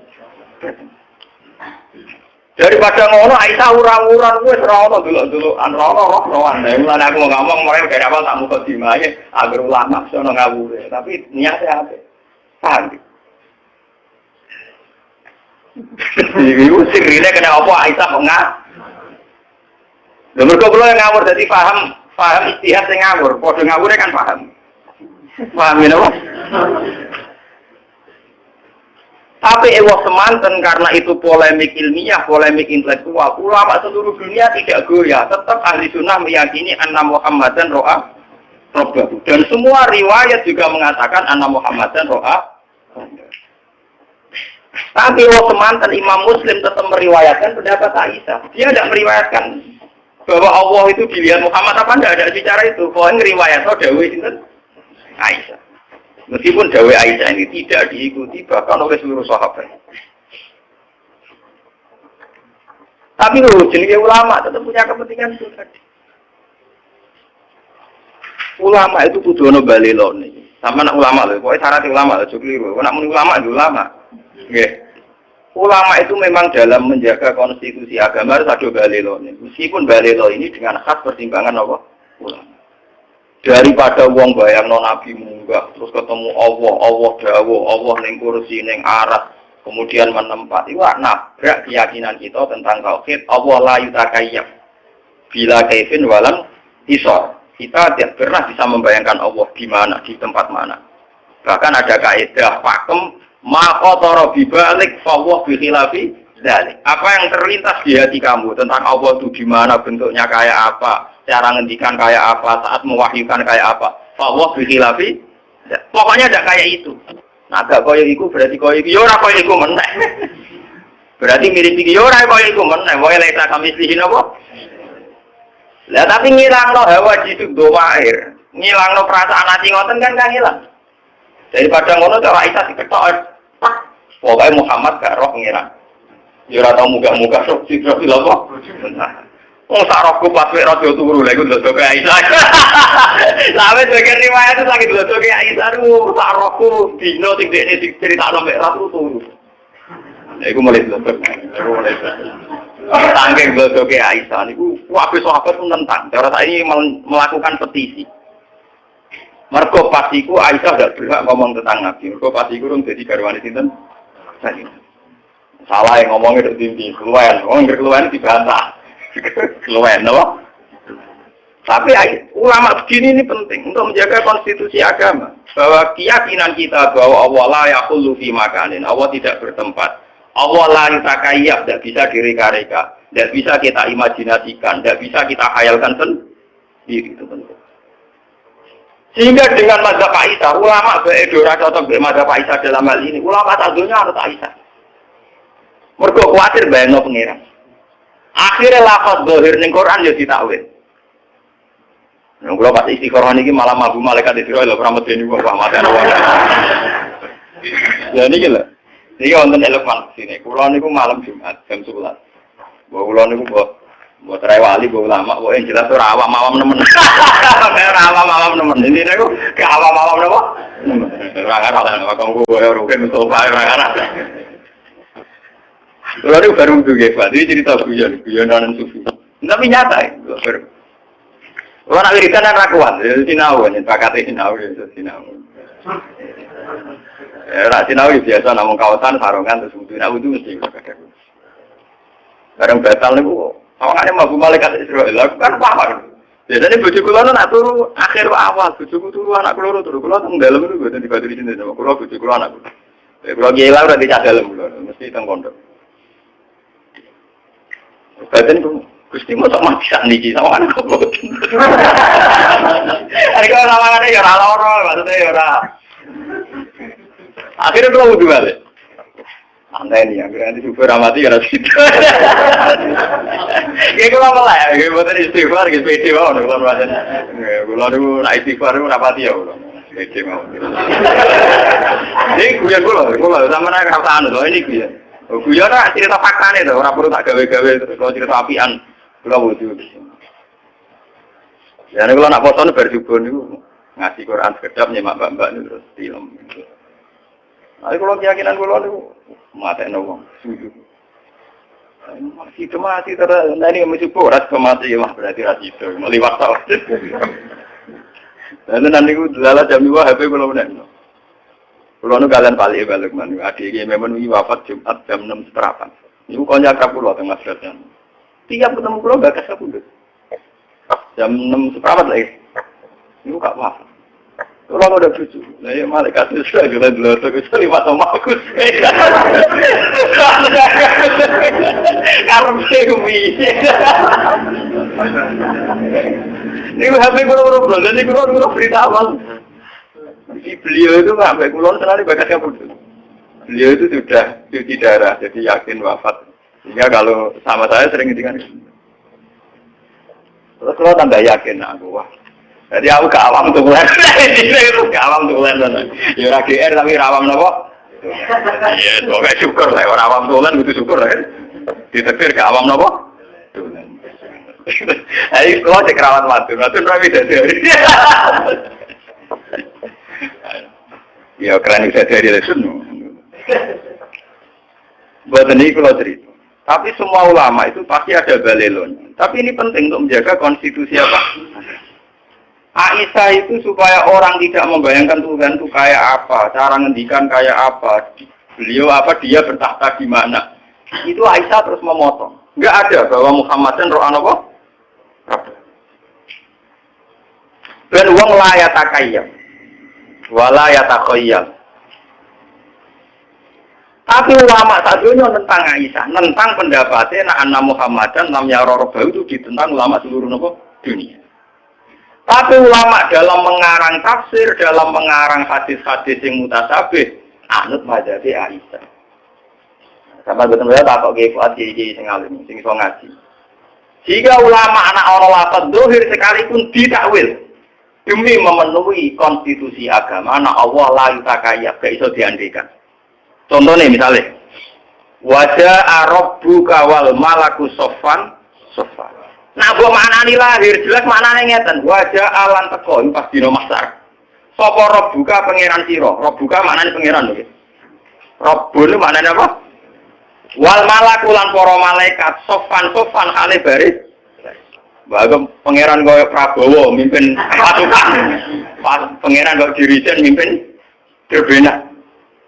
Daripada ngono Aisyah urang-urang wis ora ono delok-delokan roh-rohan. Mulane aku ngomong mulai dari awal tak mukadimah agar ulama sono ngawure, tapi niatnya apa? Paham? Ibu sirine kena apa Aisyah kok ngah? Lha mergo kula ngawur dadi paham istihad sing ngawur, padha ngawure kan paham. Paham ya apa? Tapi ewa semanten karena itu polemik ilmiah, polemik intelektual. Ulama seluruh dunia tidak goyah, tetap ahli sunnah meyakini anna Muhammadan ro'a Rabbahu. Dan semua riwayat juga mengatakan anna Muhammadan ro'a. Tapi semantan Imam Muslim tetap meriwayatkan pendapat Aisyah. Dia tidak meriwayatkan bahwa Allah itu dilihat Muhammad apa tidak ada bicara itu. Pokoknya riwayat dawe itu Aisyah. Meskipun dawe Aisyah ini tidak diikuti bahkan oleh seluruh sahabat. Tapi jenis ulama tetap punya kepentingan itu tadi. Ulama itu kudu ono balelo nih. Sama nak ulama loh, pokoknya syarat ulama loh, keliru. Nak mun ulama itu ulama. Nggih. Ulama itu memang dalam menjaga konstitusi agama harus ada balelo nih. Meskipun balelo ini dengan khas pertimbangan apa? Ulama. Daripada wong bayangno nabi munggah terus ketemu Allah dawuh, Allah ning kursi ning aras, kemudian menempat. Iku nabrak keyakinan kita tentang tauhid. Allah la yutakayyaf. Bila kaifin walam isor. Kita tidak pernah bisa membayangkan Allah di mana, di tempat mana. Bahkan ada kaidah pakem maqatara bibalik fawwah bi khilafi dzalik. Apa yang terlintas di hati kamu tentang Allah itu di mana, bentuknya kayak apa, cara ngendikan kayak apa, saat mewahyukan kayak apa. Fawwah bi khilafi. Pokoknya ada kayak itu. Nah, gak koyo iku berarti koyo iku yo ora koyo iku meneh. Berarti mirip iki yo ora koyo iku meneh. Wae lek kami sih napa? Lah tapi ngilangno hawa jisuk doair, ngilangno perasaan ati ngoten kan hilang. Daripada ngono cara Aisyah diketok. Pokoke Muhammad gak roh ngira. Ya ora tau muga-muga sok sira lho kok. Wong sak rohku pas wek rada turu lha iku ndodoke Aisyah. Lah wis bagian riwayat itu lagi ndodoke Aisyah sak rohku dino sing dekne diceritakno mek ra turu. Lha iku mulai ndodoke. Tangking blodoke Aisyah niku kabeh sahabat pun nentang. Cara ini melakukan petisi. Mergo pas iku Aisyah gak berhak ngomong tentang Nabi. Mergo pas iku urung dadi garwane sinten? Salah yang ngomongnya dari tinggi, keluar. Ngomong keluar dibantah. Keluar, no? Tapi ulama begini ini penting untuk menjaga konstitusi agama. Bahwa keyakinan kita bahwa Allah la yaqullu fi makanin. Allah tidak bertempat. Allah la yutakayyaf, tidak bisa direka-reka, tidak bisa kita imajinasikan, tidak bisa kita khayalkan sendiri, itu penting. Sehingga dengan mazhab Aisyah, ulama beredora cocok dengan mazhab Aisyah dalam hal ini, ulama satunya harus Aisyah. Mergo khawatir bayangno pengiran. Akhirnya lafaz zahir ning Quran ya ditakwil. Nek kula pas istiqoroh niki malah mabuk malaikat Israil lho ora medeni wong mate ana wong. Ya niki lho. Niki wonten elemen sini. Kula niku malam Jumat jam 11. Mbok kula niku mbok terai wali mbok ulama kok jelas ora awam-awam nemen. Ora awam-awam nemen. Ini niku ke awam-awam napa? Ora ngarep kok ora rugen Mustafa ora ngarep. Lalu baru juga Pak, ini cerita guyonan sufi. Tapi nyata itu. Kalau nak wiridan kan rakuan, sinau kan, pakatnya sinau. Rak sinau biasa namun kawasan sarungan terus butuh, nak butuh mesti. Barang batal nih bu, awalnya mau malaikat Israel, aku kan paham. Biasanya bujuk kulo nak turu akhir awal, bujuk turu anak kulo turu dalam itu gue tadi di sini sama kulo bujuk kulo anak kulo. Kulo gila udah di dalam kulo, mesti tengkondok. Badan itu Gusti mau tak mati sak niki sama anak kok. Ada kalau lawangannya ya ora loro, maksudnya ya ora. Akhirnya kalau wudu balik. Anda ini yang berarti super amati karena situ. Ya kalau malah ya, buat istighfar gitu, pede mau kalau macamnya. Kalau dulu naik istighfar dulu rapati ya udah. Pede mau. Ini kuya kalau sama nak kata anu ini kuya. Kuya nak cerita fakta nih, orang perlu tak gawe-gawe kalau cerita apian. Kalau wujud. Ya, kalau nak foto berjubun itu ngasih Quran sekedap nyemak mbak-mbak itu terus film. Tapi kalau keyakinan kalau itu mati nawang, sujud. Mati terus nanti mencukup ras kemati mah berarti ras itu meliwat tahun. Dan nanti aku lala jam 2 HP belum ada. Kalau nu kalian balik mana? Adik memang wafat Jumat jam 6:30. Itu konjak pulau tengah selatan. Tiap ketemu pulau gak kasih pun. Jam 6:30 lagi. Itu gak apa. Kalau udah cucu, nah ya malaikat itu sudah jalan dulu, terus 5 tahun aku. Karena bumi. Ini HP kurang belum, jadi kurang berita awal. Beliau itu sampai kulon selalu bakatnya pun. Beliau itu sudah cuci darah, jadi yakin wafat. Sehingga kalau sama saya sering ngintikan. Terus kalau tambah yakin aku wah. Jadi aku gak awam tuh bulan. Gak awam tuh bulan. Ya ora GR tapi awam nopo? Ya semoga syukur lah orang awam tuh bulan butuh syukur lah kan. Ditekir gak awam nopo? Ayo kalau cek rawat matun rapi dari. Ya keren bisa dari lesun. Buat ini kalau cerita. Tapi semua ulama itu pasti ada balelon. Tapi ini penting untuk menjaga konstitusi apa? Aisyah itu supaya orang tidak membayangkan Tuhan itu kayak apa, cara ngendikan kayak apa, beliau apa, dia bertahta di mana. Itu Aisyah terus memotong. Enggak ada bahwa Muhammad dan roh apa? Ben wong la yatakayyam. Wala yatakhayyal. Tapi ulama sadunya tentang Aisyah, tentang pendapatnya Anna Muhammadan lam yara rabbahu itu ditentang ulama seluruh dunia. Tapi ulama dalam mengarang tafsir, dalam mengarang hadis-hadis yang mutasabih, anut mazhabi Aisyah. Sama betul-betul tak kok gefuat gigi sing alim, sing iso ngaji. Jika ulama anak orang lafaz dohir sekalipun ditakwil demi memenuhi konstitusi agama, anak Allah la yutakayab, gak iso diandikan. Contohnya misalnya, wajah Rabbuka wal malaku soffan. Nah, gua maknani lahir jelas maknane ngeten. Wajah alan teko pas dina mahsyar. Sapa Rabbuka pangeran sira? Rabbuka maknane pangeran lho. Rabbun maknane apa? Wal malaku lan para malaikat soffan hale baris. Bagem pangeran kaya Prabowo mimpin pasukan. Pangeran kok dirijen mimpin berbena.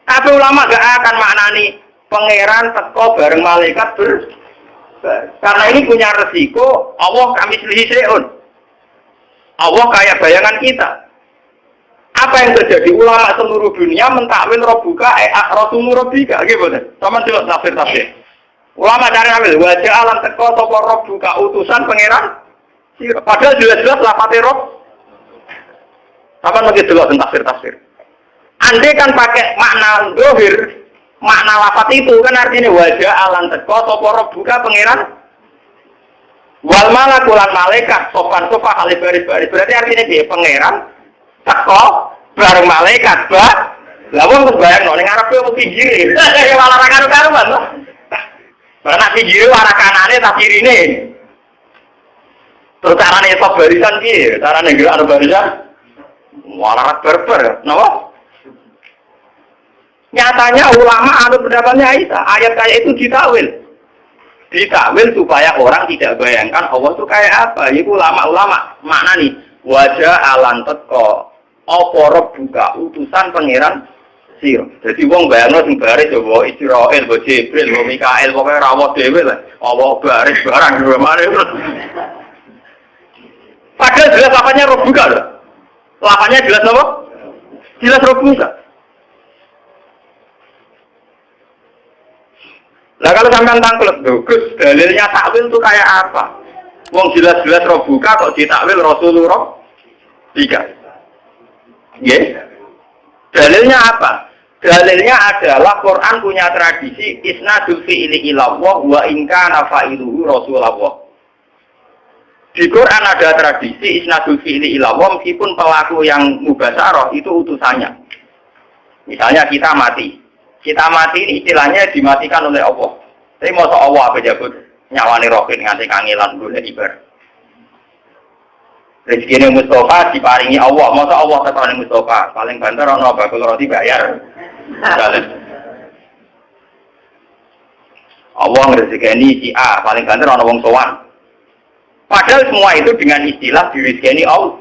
Tapi ulama gak akan maknani pangeran teko bareng malaikat karena ini punya resiko Allah kami selihseun. Allah kayak bayangan kita. Apa yang terjadi? Ulama seluruh dunia mentakwil Rabbuka Rasulul Rabbika gitu. Sama delok tafsir. Ulama dari ambil wajah alam teko sapa Rabbuka utusan pangeran. Padahal jelas-jelas lafate Rabb. Apa lagi delok tafsir. Andai kan pakai makna dohir, makna lafaz itu kan artinya wajah alam teko sapa Rabbuka pangeran. Wal malaku lan malaikat sopan hale baris-baris. Berarti artinya dia pangeran teko bareng malaikat, bah. Lah wong bayangno ning arepe opo pinggire. Ya malah ra karo-karuan lho. Karena pinggire arah kanane ta kirine. Terus carane sop barisan piye? Carane gerak barisan. Malah berber, napa? Nyatanya ulama anut pendapatnya Aisyah, ayat kayak itu ditakwil supaya orang tidak bayangkan Allah itu kayak apa. Itu ulama-ulama makna nih wajah alan teko apa Rabbuka utusan pangeran sira. Jadi wong bayangno sing baris yo Israil, Jibril, Mikail, pokoke rawuh dhewe lah. Allah baris barang gimana itu. Padahal jelas lapannya Rabbuka lho. Lapannya jelas apa? Jelas Rabbuka. Lah kalau sampean tangklet, Gus, dalilnya takwil itu kayak apa? Wong jelas-jelas roh buka kok ditakwil Rasulullah 3. Nggih. Dalilnya apa? Dalilnya adalah Quran punya tradisi isnadul fi'li ila Allah wa in kana fa'iluhu Rasulullah. Di Quran ada tradisi isnadul fi'li ila Allah meskipun pelaku yang mubasyarah itu utusannya. Misalnya kita mati. Kita mati ini istilahnya dimatikan oleh Allah. Tapi masa Allah apa jabut nyawani rohin nganti kangelan golek ibar. Rezeki Mustafa diparingi Allah, masa Allah tekani Mustafa, paling banter ana bakul roti bayar. Allah ngrezekeni si A, paling banter ana wong sowan. Padahal semua itu dengan istilah dirizkeni Allah.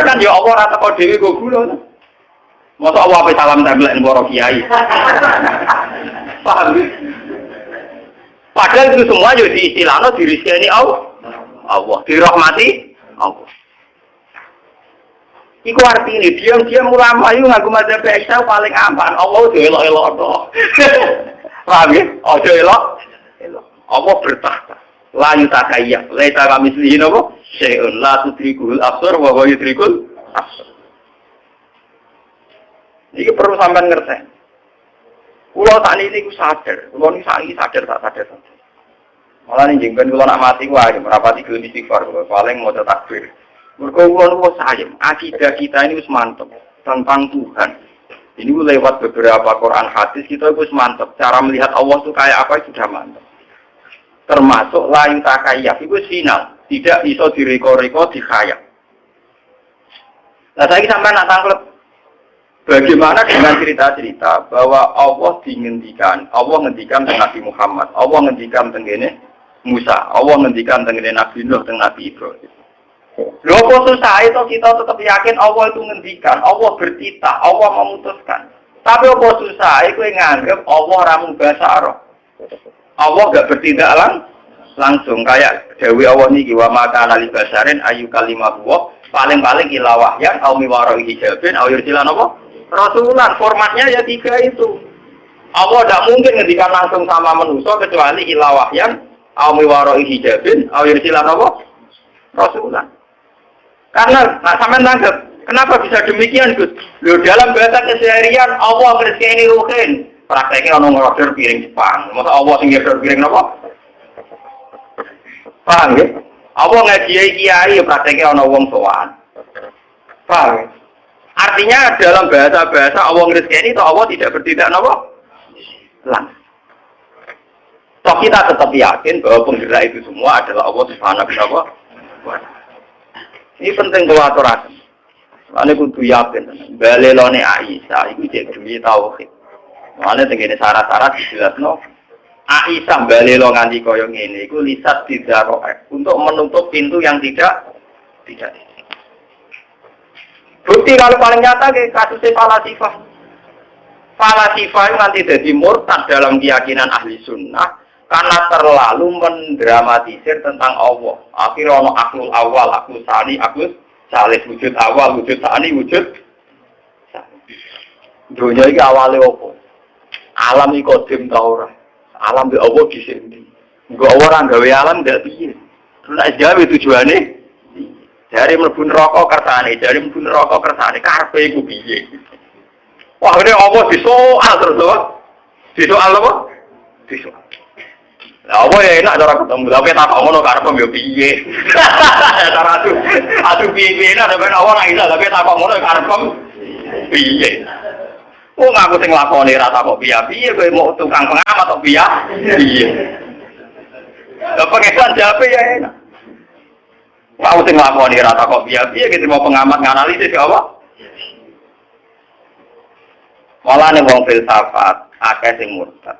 Kan ya Allah ora teko dhewe go gula. Masa Allah ape salam templek para kiai. Paham? Padahal itu semua yo diistilahno dirizkeni Allah. Allah dirahmati Allah. Iku artinya diam-diam ulama itu ngaku mazhab Islam paling aman. Allah itu elok-elok toh. Paham ya? Ojo elok. Allah bertahta. La yutakayya. Laisa kamislihi napa? Syai'un la tudrikul absar wa huwa yudrikul absar. Iki perlu sampean ngerti. Kulo sakniki niku sadar. Kulo niki saiki sadar tak sadar. Malah ning jengben kulo nak mati wae merapati gelem istighfar paling maca takbir. Mergo kulo niku sayang, akidah kita ini wis mantep tentang Tuhan. Ini lewat beberapa Quran hadis kita wis mantep. Cara melihat Allah itu kayak apa sudah mantep. Termasuk la yutakayaf itu final, tidak bisa direko-reko dikhayal. Nah, saya sampai nak tangklep bagaimana dengan cerita-cerita bahwa Allah ngendikan tentang Nabi Muhammad, Allah ngendikan tentang Musa, Allah ngendikan tentang Nabi Nuh, tentang Nabi Ibrahim. Lho kok susah itu kita tetap yakin Allah itu ngendikan, Allah bertitah, Allah memutuskan. Tapi apa susah itu nganggep Allah ramu basaro. Allah enggak bertindak langsung kayak dewi Allah niki wa maka ana li basarin ayu kalimah wa paling-paling ila wahyan au miwaro hijabin au yursilan apa? Rasulan. Formatnya ya 3 itu. Allah tidak mungkin ngendikan langsung sama manusia kecuali ila wahyan au miwaro hijabin au yursilan apa? Rasulan. Karena sampean nanggep, kenapa bisa demikian, Gus? Loh dalam bahasa keseharian Allah ngrezekeni ruhin. Prakteknya ono ngorder piring Jepang. Masa Allah sing ngorder piring napa? Paham ya? Allah ngaji kiai prakteknya ono wong sowan. Paham ya? Artinya dalam bahasa-bahasa Allah ngrezekeni itu Allah tidak bertindak napa? Langsung. Toh kita tetap yakin bahwa penggerak itu semua adalah Allah Subhanahu wa ta'ala. Ini penting kalau aturaken. Ane kudu yakin. Balelone Aisyah iku jek duwe tauhid. Ane tengene syarat-syarat dijelasno. Aisyah balelo nganti kaya ngene iku lisat didaroe untuk menutup pintu yang tidak. Bukti kalau paling nyata ke kasusnya falasifah. Falasifah itu nanti jadi murtad dalam keyakinan ahli sunnah. Karena terlalu mendramatisir tentang Allah. Akhirnya ono aklul awal, aklul sani, aklul salis, wujud awal, wujud sani, wujud sani. Dunia ini awalnya apa? Alam ini kodim tau ora. Alam di Allah disini. Enggak orang gawe alam tidak piye. Terus nak jawab tujuannya. Dari mlebu neraka kersane, dari mlebu neraka kersane, karepe iku piye? Wah, ini Allah disoal terus lho. Disoal apa? Disoal. Lah apa ya enak cara ketemu, tapi tak ngono karep yo piye. Cara atuh piye ana ben awak ora iso, tapi tak ngono karep piye. Wong aku sing lakoni ra tak kok piye kowe mau tukang pengamat kok piye. Lah pengesan jape ya enak. Aku sing lakoni ra tak kok piye gitu mau pengamat nganalisis apa? Malah nek wong filsafat akeh sing murtad.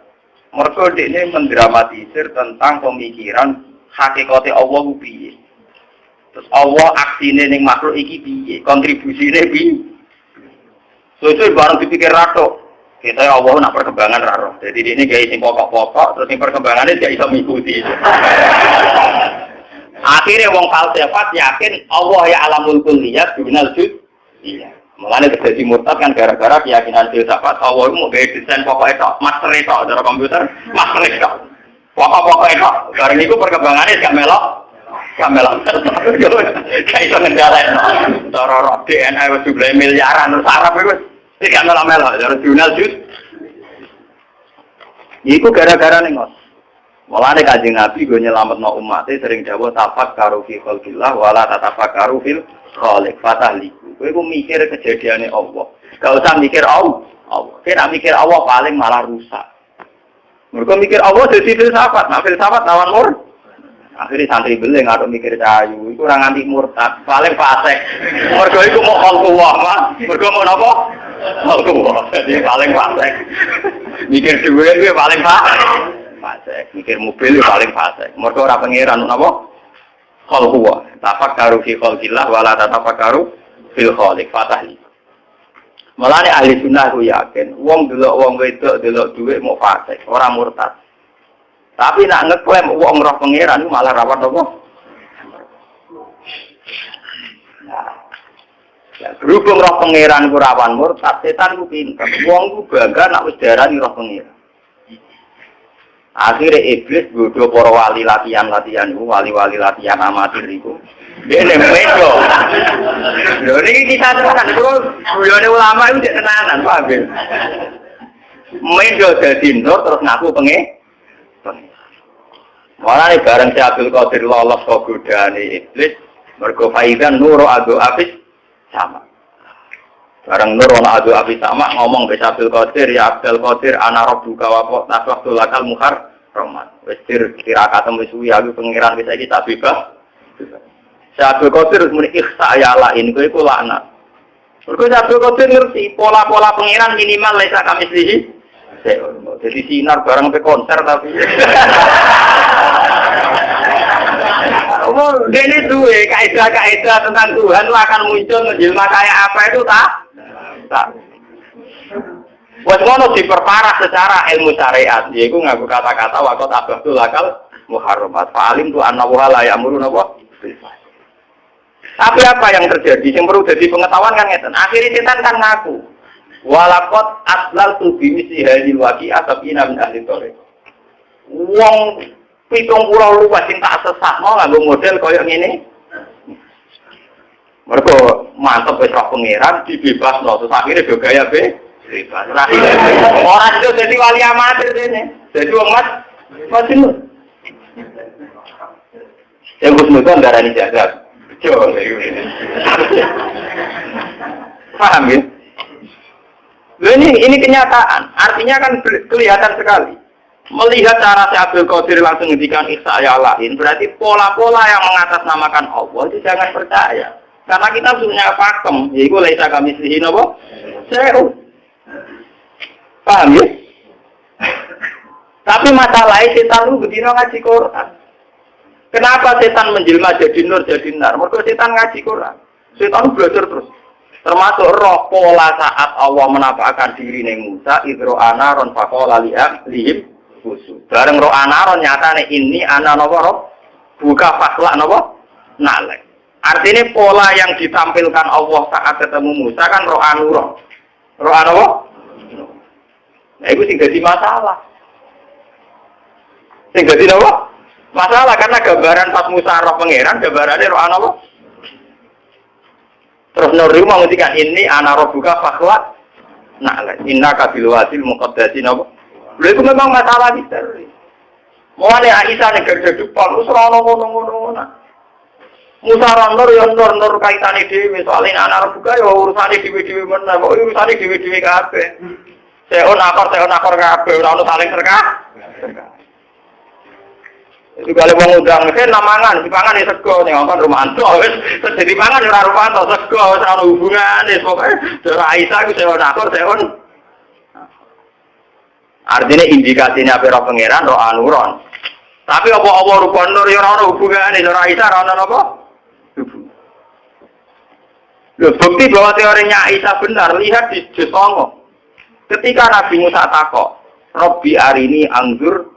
Mereka ini mendramatisir tentang pemikiran hakikatnya Allah piye. Terus Allah aksine ning makhluk iki piye, kontribusine piye. Soale barang dipikir ratok, kita Allah nak perkembangan raro. Jadi ini gaya sing pokok-pokok, terus sing perkembangannya dia bisa mengikuti. Akhirnya wong falsafat yakin Allah ya alamul kulliyat binal juz. Iya. Mulane terjadi murtad kan gara-gara keyakinan filsafat Allah itu mau desain pokoknya tok, master itu dari komputer, master itu. Pokok-pokok itu. Karena itu perkembangannya gak melok. Kayak itu ngendalain. Cara DNA itu jumlah miliaran terus Arab itu gak melok. Cara jurnal jus. Itu gara-gara nih ngos. Mulane Kanjeng Nabi gue nyelametno umatnya sering dawuh tafakkaru fi khalqillah wala tatafakkaru fil khaliq fatahliku. Kowe ku mikir kejadiane Allah. Gak usah mikir Allah. Kira mikir Allah paling malah rusak. Mergo mikir Allah dadi filsafat, nah filsafat lawan mur. Akhirnya santri beling ngaduk mikir cayu, iku ora nganti murtad, paling fasik. Mergo iku mau khalqullah, mah. Mergo mau napa? Khalqullah. Jadi paling fasik. Mikir dhuwit kuwi paling fasik. Mikir mobil paling fasik. Mergo ora pangeran napa? Khalqullah. Tafakkaru fi khalqillah wala tatafakkaru fil khaliq. Fatahli. Mulane ahli sunnah ku yakin, wong delok wong wedok delok dhuwit mau fasik, ora murtad. Tapi nak ngeklaim wong roh pangeran malah rawat apa? Ya, berhubung roh pangeran ku rawan murtad, setan ku pinter. Wong ku bangga nak wis diarani roh pangeran. Akhirnya iblis bodoh para wali latihan itu, wali-wali latihan amatir itu. Dia medo. Lho niki kita tenan itu guyone ulama itu cek tenanan, paham ya? Medo dadi nur terus ngaku pengen. Malah nih bareng si Abdul Qadir lolos kok godane iblis, mergo faizan nuru adu abis sama. Bareng nur ana adu abis sama ngomong ke Abdul Qadir, ya Abdul Qadir ana rabbuka wa tasawwatu lakal muhar rahmat. Wis kira katem wis suwi aku pengiran wis iki tak bebas. Si Abdul Qadir muni ikhsa ya lain kowe iku laknat. Mergo Abdul Qadir ngerti pola-pola pengiran minimal lesa kami sendiri. Jadi sinar bareng sampai konser tapi. Dia ini duwe kaidah-kaidah tentang Tuhan itu akan muncul menjelma kayak apa itu tak. Buat ngono diperparah secara ilmu syariat. Yaitu ngaku kata-kata wakot abadul akal muharramat. Fa'alim tu anna wahala ya'murun apa? Tapi apa yang terjadi? Yang perlu jadi pengetahuan kan ngeten. Akhirnya setan kan ngaku. Walakot aslal tubi misi hadil waqi'ah tabina min ahli thoriq. Wong 70 luwih sing tak sesatno nganggo model kaya ngene. Mergo mantep wis roh pangeran dibebasno terus akhire do gaya bebas. Ora iso dadi wali amatir dene. Dadi wong Mas. Yang Gusnul kan darani jagat. Jo. Paham ya? Ini kenyataan, artinya kan kelihatan sekali. Melihat cara si Abdul Qadir langsung ngendikan ihsa ya lain, berarti pola-pola yang mengatasnamakan Allah itu jangan percaya. Karena kita punya pakem, yaitu laisa kami selihin apa? Seru. Paham ya? Tapi masalahnya setan itu betina ngaji Quran. Kenapa setan menjelma jadi nur jadi nar? Mereka setan ngaji Quran. Setan belajar terus. Termasuk roh pola saat Allah menampakkan diri ning Musa idro anaron faqala lihim khusus. Bareng roh anaron nyatane ini ana napa roh buka fakla napa nalek. Artinya pola yang ditampilkan Allah saat ketemu Musa kan roh anuro. Roh anapa? Nah itu sing dadi masalah. Sing dadi napa? Masalah karena gambaran pas Musa roh pangeran gambarane roh anapa? Terus Nurul menghentikan ini anak robuka fakwa, nah inna kabil wasil muqaddasin apa? Itu memang masalah kita. Mau ada Aisyah negara depan, usra ngono. Musa randur yang nur kaitane dhewe, soalnya anak robuka ya urusane dhewe-dhewe meneh, kok urusane dhewe-dhewe kabeh. Seon akor kabeh, ora ono saling serkah. Itu kalau mengundang saya namangan, dipangan ya sego, nengokkan Romanto, jadi pangan ya Romanto, sego, selalu hubungan, pokoknya Dora Aisyah itu seon akor, seon. Artinya indikasinya apa pangeran, roh anuron. Tapi apa rupa nur ya roh hubungan, Dora Aisyah roh apa? Bukti bahwa teorinya Aisyah benar, lihat di Josongo. Ketika Nabi Musa takok, Robbi arini anggur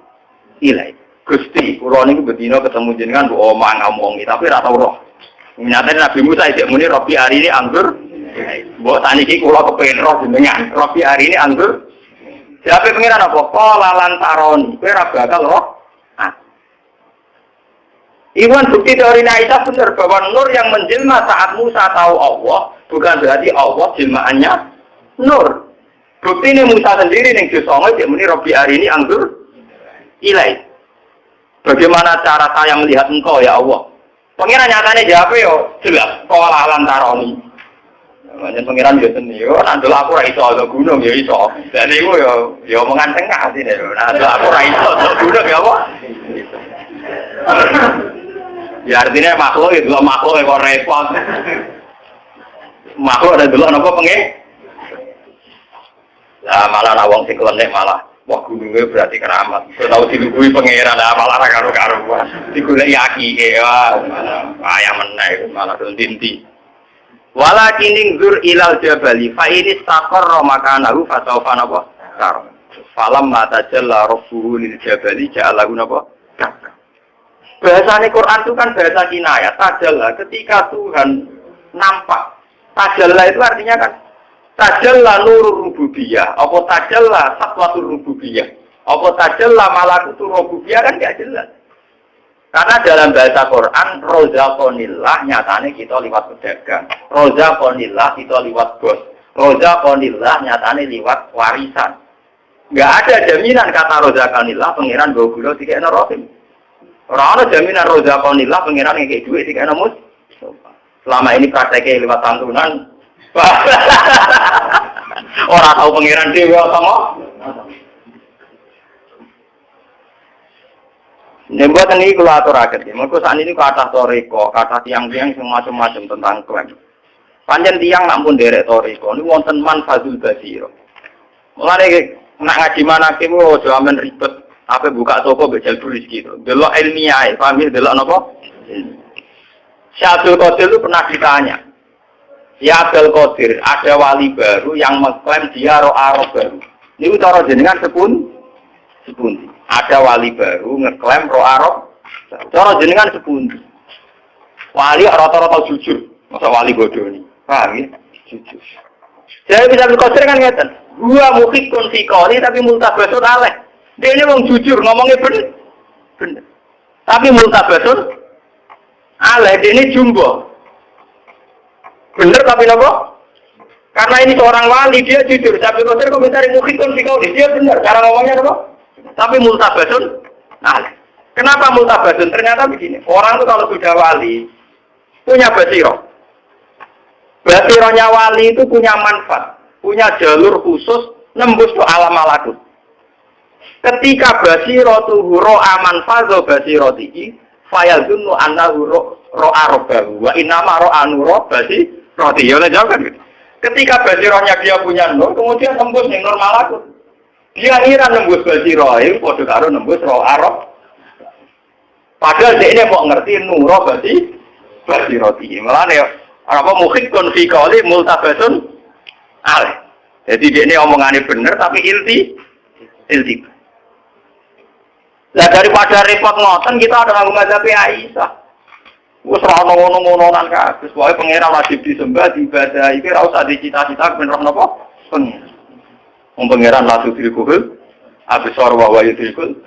ilai. Gusti, kula niku bedina ketemu jenengan mbok omong ngomongi tapi ora tau roh. Nyatane Nabi Musa isih muni Robbi arini anggur Mbok saniki kula kepengin roh jenengan. Rabbi arini anggur. Siapa pengiran apa? Qala lan taroni. Kowe ora bakal roh. Iwan bukti teori Aisyah benar bahwa nur yang menjelma saat Musa tahu Allah bukan berarti Allah jelmaannya nur. Bukti ini Musa sendiri yang disongo dia muni Rabbi arini anggur ilai. Bagaimana cara saya melihat engkau ya Allah? Pengiran nyatanya jawab yo jelas qala lan taroni. Manjen pengiran yo seni yo nandul aku ra iso ana gunung ya iso. Dan iku yo omongan tengah sini yo. Nandul aku ra iso ana gunung ya apa? Ya artinya makhluk itu makhluk kok repot. Makhluk ada dulu apa pengen? Lah malah nawang sing klenek malah wah gunungnya berarti keramat. Tahu dilugui pangeran lah malah ra karo-karo. Digoleki aki ya ayam meneh malah dinti. Walakin zur ilal jabali fa in istaqarra makanahu fa sawfa napa? Kar. Falam mata jalla rabbuhu lil jabali ja'alahu napa? Bahasanya Quran itu kan bahasa kinayah. Tajalla ketika Tuhan nampak. Tajalla itu artinya kan tajalla nurur rububiyah. Apa tajalla satwatur rububiyah. Apa tajalla malakutur rububiyah kan gak jelas. Karena dalam bahasa Quran rozaqonillah nyatanya kita liwat pedagang. Rozaqonillah kita liwat bos. Rozaqonillah nyatanya liwat warisan. Gak ada jaminan kata rozaqonillah pengiran bawa gula tiga rohim. Orang ada jaminan rozaqonillah pengiran yang kayak duit tiga mus. Selama ini prakteknya lewat santunan. Orang tahu pengiran dewa sama. Nembuat ini kalau atur agak. Mereka saat ini kata toriko, kata tiang-tiang semacam-macam tentang klaim. Panjang tiang nampun derek toriko. Ini wonten man fazul basiro. Mulai nak ngaji mana kemu jaman ribet. Apa buka toko bejal tulis gitu. Delok ilmiah, paham delok napa? Syekh Abdul Qadir itu pernah ditanya. Ya Abdul Qadir, ada wali baru yang mengklaim dia roh baru. Ini cara jenengan sepundi. Ada wali baru ngeklaim roh. Cara jenengan sepundi. Wali rata-rata jujur, masa wali bodoh ini. Paham ya? Jujur. Jadi bisa Abdul Qadir kan ngeten. Gua mukhikun fi qali tapi multabasun aleh. Dia ini orang jujur, ngomongnya bener. Tapi multabasun aleh, dia ini jumbo. Bener tapi apa? Karena ini seorang wali, dia jujur. Tapi kotor komentari mukhikun fikaulis, dia bener. Cara ngomongnya apa? Tapi multabasun aleh. Kenapa multabasun? Ternyata begini, orang itu kalau sudah wali, punya basiro. Basironya wali itu punya manfaat, punya jalur khusus, nembus ke alam malakut. Ketika basiratuhu ro'a manfazo basiratihi fayazunnu annahu ro'a rabbahu wa innama ro'a nuro basiratihi. Ya jawab kan gitu. Ketika basirohnya dia punya nur, kemudian nembus yang nur malakut. Dia ngira nembus basiroh, itu padha karo nembus ro'a rabb. Padahal dia ini mau ngerti nuro basiratihi. Mulane apa mukhikun fi qali multabasun aleh. Jadi dia ini omongannya benar tapi ilti. Lah daripada repot ngoten kita ada nganggo mazhab Aisyah. Wis ora ono ngono-ngononan kabeh. Pokoke pangeran wajib disembah, diibadahi. Iki ora usah dicita-cita ben roh napa? Pangeran. Wong pangeran la tudrikul absar wa yudrikul.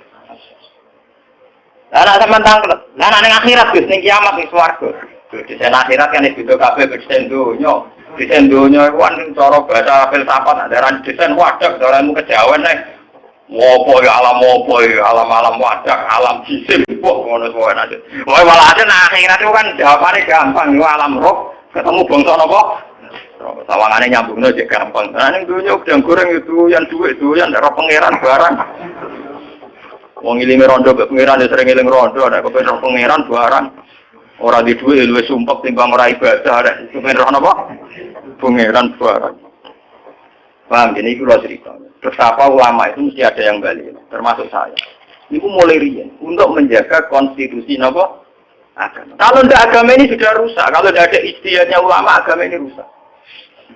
Lah nek sampean tanglet, lah nek ning akhirat Gus ning kiamat ning swarga. Di akhirat kan itu kabeh desain donya. Desain donya iku kan cara bahasa filsafat ajaran desain wadah, cara ilmu kejawen nek Wopo ya alam wadah, alam jisim, ngono suwen aja. Wah malah aja nah akhirat itu kan jawabannya gampang, itu alam roh ketemu bangsa napa? Sawangane nyambungno aja gampang. Nah ning dunya udang goreng itu yang duit itu yang roh pangeran barang. Wong ilime rondo mbek pangeran ya sering eling rondo, nek kepen roh pangeran barang. Ora di duit luwih sumpek timbang ora ibadah, nek kepen roh napa? Pangeran barang. Paham ini kula cerita. Betapa ulama itu mesti ada yang balik, termasuk saya. Ini mulai rian untuk menjaga konstitusi apa? Agama. Kalau tidak agama ini sudah rusak. Kalau tidak ada ijtihadnya ulama, agama ini rusak.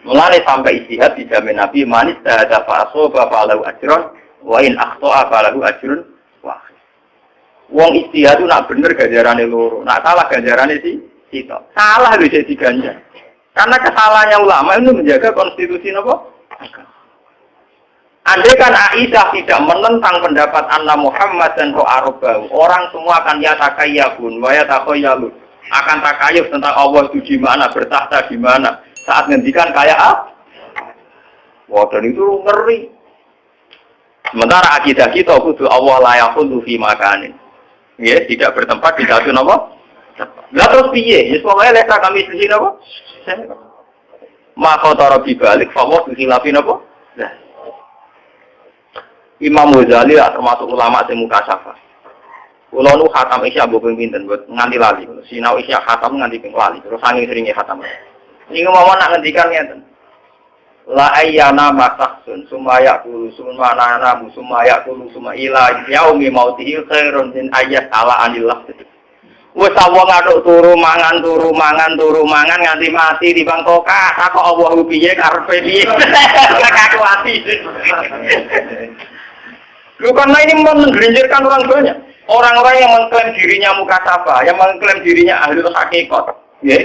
Mulai sampai ijtihad dijamin Nabi manis ada faso bapalahu ajron, wa in akhto'a falahu ajrun wahid. Wong ijtihad itu nak bener ganjarane loro, nak salah ganjarane si itu. Salah lho jadi ganjar. Karena kesalahannya ulama itu menjaga konstitusi apa? Andai kan Aisyah tidak menentang pendapat Anna Muhammad dan Ro'arobau, orang semua akan yatakayabun, wayatakayalun. Akan takayuf tentang Allah itu di mana, bertahta di mana. Saat ngendikan kayak apa? Wah, dan itu ngeri. Sementara akidah kita kudu Allah layakul fi makanin. Ya, tidak bertempat di satu apa? Lah terus piye? Ya pokoknya lesa kami di sini apa? Maka tara bibalik fawah khilafin apa? Nah. Imam Ghazali lah termasuk ulama sing mukasafah. Kula nu khatam isya mbok pinten buat nganti lali. Sinau isya khatam nganti ping lali. Terus saking seringe khatam. Niku mawon nak ngendikan ngeten. La ayyana masaksun sumaya kulu sumana sumaya kulu suma ila yaumi mautihi khairun min ayyat ala anillah. Wes awong ngaduk turu mangan nganti mati di bangkoka tak kok Allah piye karepe piye. Aku ati. Karena ini menggelincirkan orang banyak. Orang-orang yang mengklaim dirinya mukasabah, yang mengklaim dirinya ahli hakikat, ya,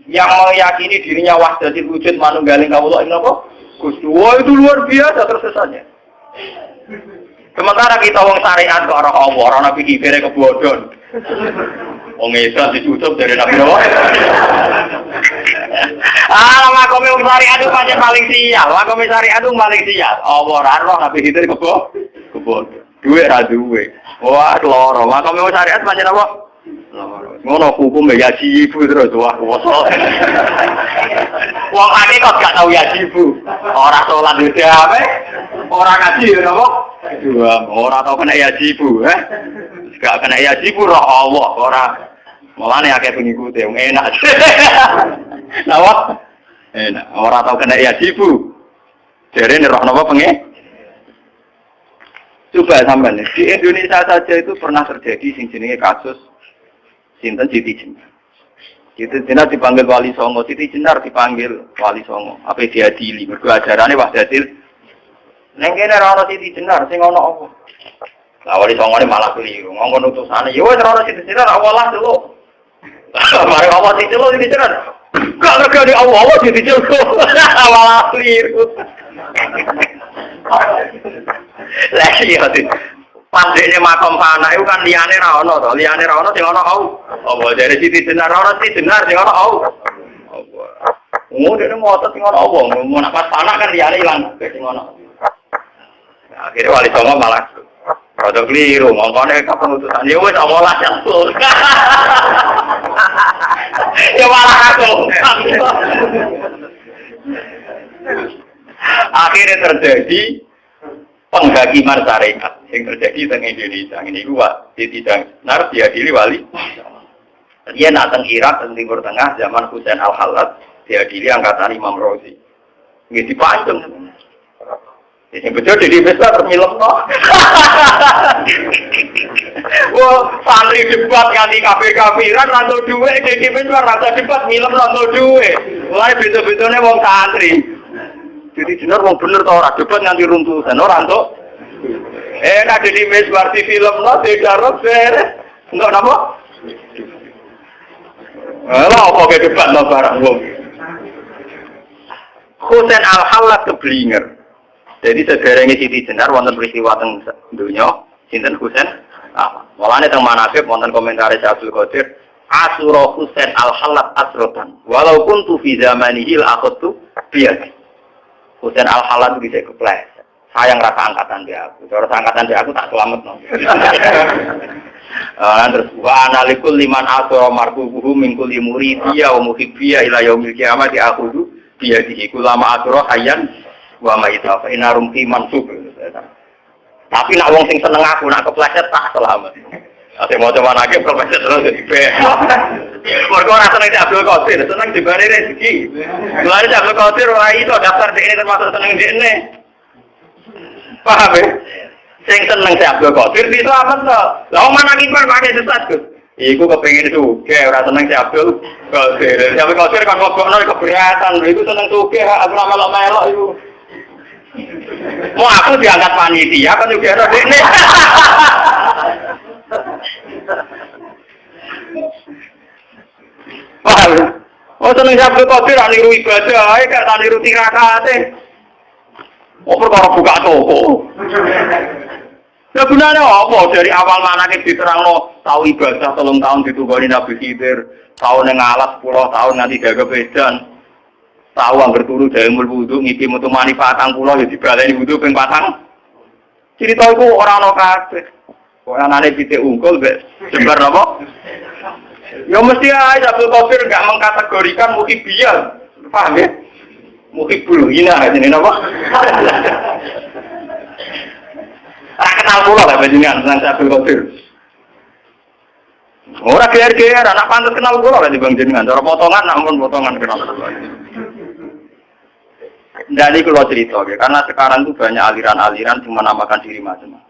yang meyakini dirinya wahdatul wujud manunggaling kawula ini apa? Gusti, wah itu luar biasa tersesatnya. Sementara kita wong syariat ke arah Allah, orang nabi kibere kebodon. Wong Isa ditutup dari nabi Allah. Makome wong syariat itu paling sial, makome syariat itu paling sial. Allah ora nabi kibere kebodon. Duwe ra duwe. Wah, loro. Maka mau syariat pancen apa? Loro. Ngono hukum ya jibu terus wah woso. Wong akeh kok gak tau ya jibu. Ora salat dhewe ape? Ora ngaji ya napa? Dua, ora tau kena ya jibu, Gak kena ya jibu roh Allah ora. Mulane akeh pengikute wong enak. Napa? Enak. Ora tau kena ya jibu. Jarene roh napa pengen? Coba sampean di Indonesia saja itu pernah terjadi sing jenenge kasus sinten Siti Jenar. Siti Jenar dipanggil Wali Songo, Siti Jenar dipanggil Wali Songo. Apa diadili? Mergo ajarane Wahdatil. Neng kene ora ono Siti Jenar, sing ono apa? Lah Wali Songo malah keliru. Ngomong utusane, ya wis ora ono Siti Jenar, awalah dulu. Mari Allah Siti Jenar. Gak ngerti Allah Siti Jenar. Awalah keliru. Lah iya sih. Pandekne makom panah itu kan liyane ra ono to. Liyane ra ono sing ono au. Apa jare Siti Jenar ora Siti Jenar sing ono au. Apa. Ngene ngotot sing ono apa. Mun pas panah kan liyane ilang sing ono. Akhirnya Wali Songo malah rada keliru. Mongkone kapan utusan ya wis omolah jasul. Ya malah aku. Akhirnya terjadi penghakiman syariat yang terjadi di Indonesia. Ini gua tidak benar diadili Wali. Dia datang Irak dan Timur Tengah zaman Husain Al-Halad diadili angkatan Imam Razi. Nggih dipancung. Ini betul jadi besar film no. Wah, santri debat nganti kafe-kafiran rantau duwe, jadi besar rasa debat film rantau duwe. Mulai betul-betulnya wong santri. Jadi bener wong bener to ora debat nganti runtuhan ora entuk. Nek dadi mesbar di film no dedarok beres. Enggak napa? Lah apa ke debat no barang wong. Husain Al-Halad keblinger. Jadi sederenge Siti Jenar wonten peristiwa teng donya sinten Husain. Mulane teng manaqib wonten komentar Abdul Qadir Asura Husain Al-Halad asrotan. Walaupun tu fi zamanihi al-akhtu biya. Husain Al-Halad bisa kepleset. Sayang rasa angkatan dia aku. Cara angkatan dia aku tak selamat no. Terus wa analikul liman asra marbuhu min kulli muridiya wa muhibbiya ila yaumil qiyamati akhudhu biya dihiku lama asra hayyan wa maita fa inarum fi mansub. Tapi nak wong sing seneng aku nak kepleset tak selamat. Ate mau coba lagi profesor terus di P. Mergo ora seneng Abdul Qadir, seneng dibare rezeki. Mulane Abdul Qadir ora iso daftar dekne termasuk seneng dekne. Paham ya? Sing seneng Abdul Qadir bisa aman to. Lah wong mana kiper pakai sesat, Gus. Iku kepengin sugih ora seneng Abdul Qadir. Abdul Qadir kan ngobokno keberatan, iku seneng sugih aku ora melok-melok iku. Mau aku diangkat panitia kan juga ada ini. Paham? Oh Oh seneng Abdul Qadir ra niru ibadah ae gak niru tirakate. Oh perkara buka toko. Ya gunanya apa? Dari awal manake diterangno tau ibadah 3 tahun ditungoni Nabi Khidir, tau ning alas 10 tahun nganti jaga bedan. Tahu anggar turu jaemul wudu ngiki metu mani 40 ya dibaleni wudu ping 4. Cerita iku ora ana kabeh. Kok anane pitik unggul mbek jembar napa? Ya mesti ae Abdul Qadir enggak mengkategorikan muhibiyah. Paham ya? Muhibul hina jenenge napa? Ora kenal kula lah panjenengan tentang Abdul Qadir. Ora geer-geer anak pantes kenal kula lah dibang jenengan. Cara potongan namun potongan kenal kula. Dan ini kalau cerita, ya, karena sekarang tuh banyak aliran-aliran yang menamakan diri macam-macam.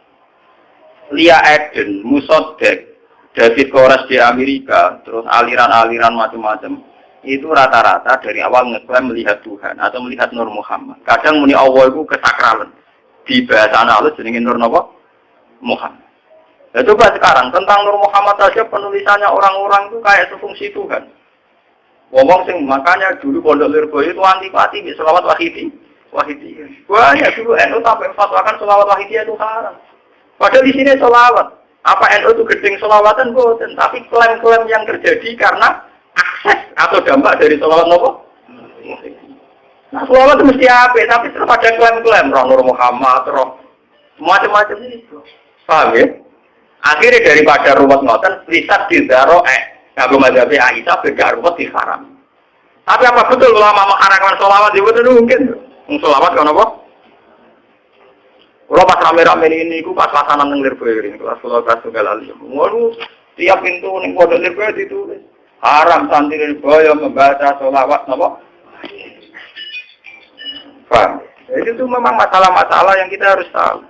Lia Eden, Musodek, David Koresh di Amerika, terus aliran-aliran macam-macam, itu rata-rata dari awal ngeklaim melihat Tuhan atau melihat Nur Muhammad. Kadang muni Allah itu kesakralan. Di bahasa halus jenenge Nur Muhammad. Ya coba sekarang tentang Nur Muhammad saja penulisannya orang-orang itu kayak sefungsi Tuhan. Ngomong sing makanya dulu Pondok Lirboyo itu antipati di selawat wahidi. Wah ya dulu NU sampai fatwakan selawat wahidi itu haram. Padahal di sini selawat. Apa NU itu gedeng selawatan boten, tapi klaim-klaim yang terjadi karena akses atau dampak dari selawat nopo. Nah selawat itu mesti apa? Tapi terus ada klaim-klaim roh Nur Muhammad, roh macam-macam itu. Paham ya? Akhirnya daripada ruwet ngoten, riset di Zaro Abu Madhabi Aisyah beda ruwet di haram. Tapi apa betul ulama mengharamkan sholawat itu betul mungkin? Sholawat kan apa? Kalau pas rame-rame ini, aku pas pasangan neng Lirboyo ini, kelas segala alim. Waduh, tiap pintu neng Pondok Lirboyo ditulis haram santri Lirboyo membaca sholawat apa? Paham? Jadi itu memang masalah-masalah yang kita harus tahu.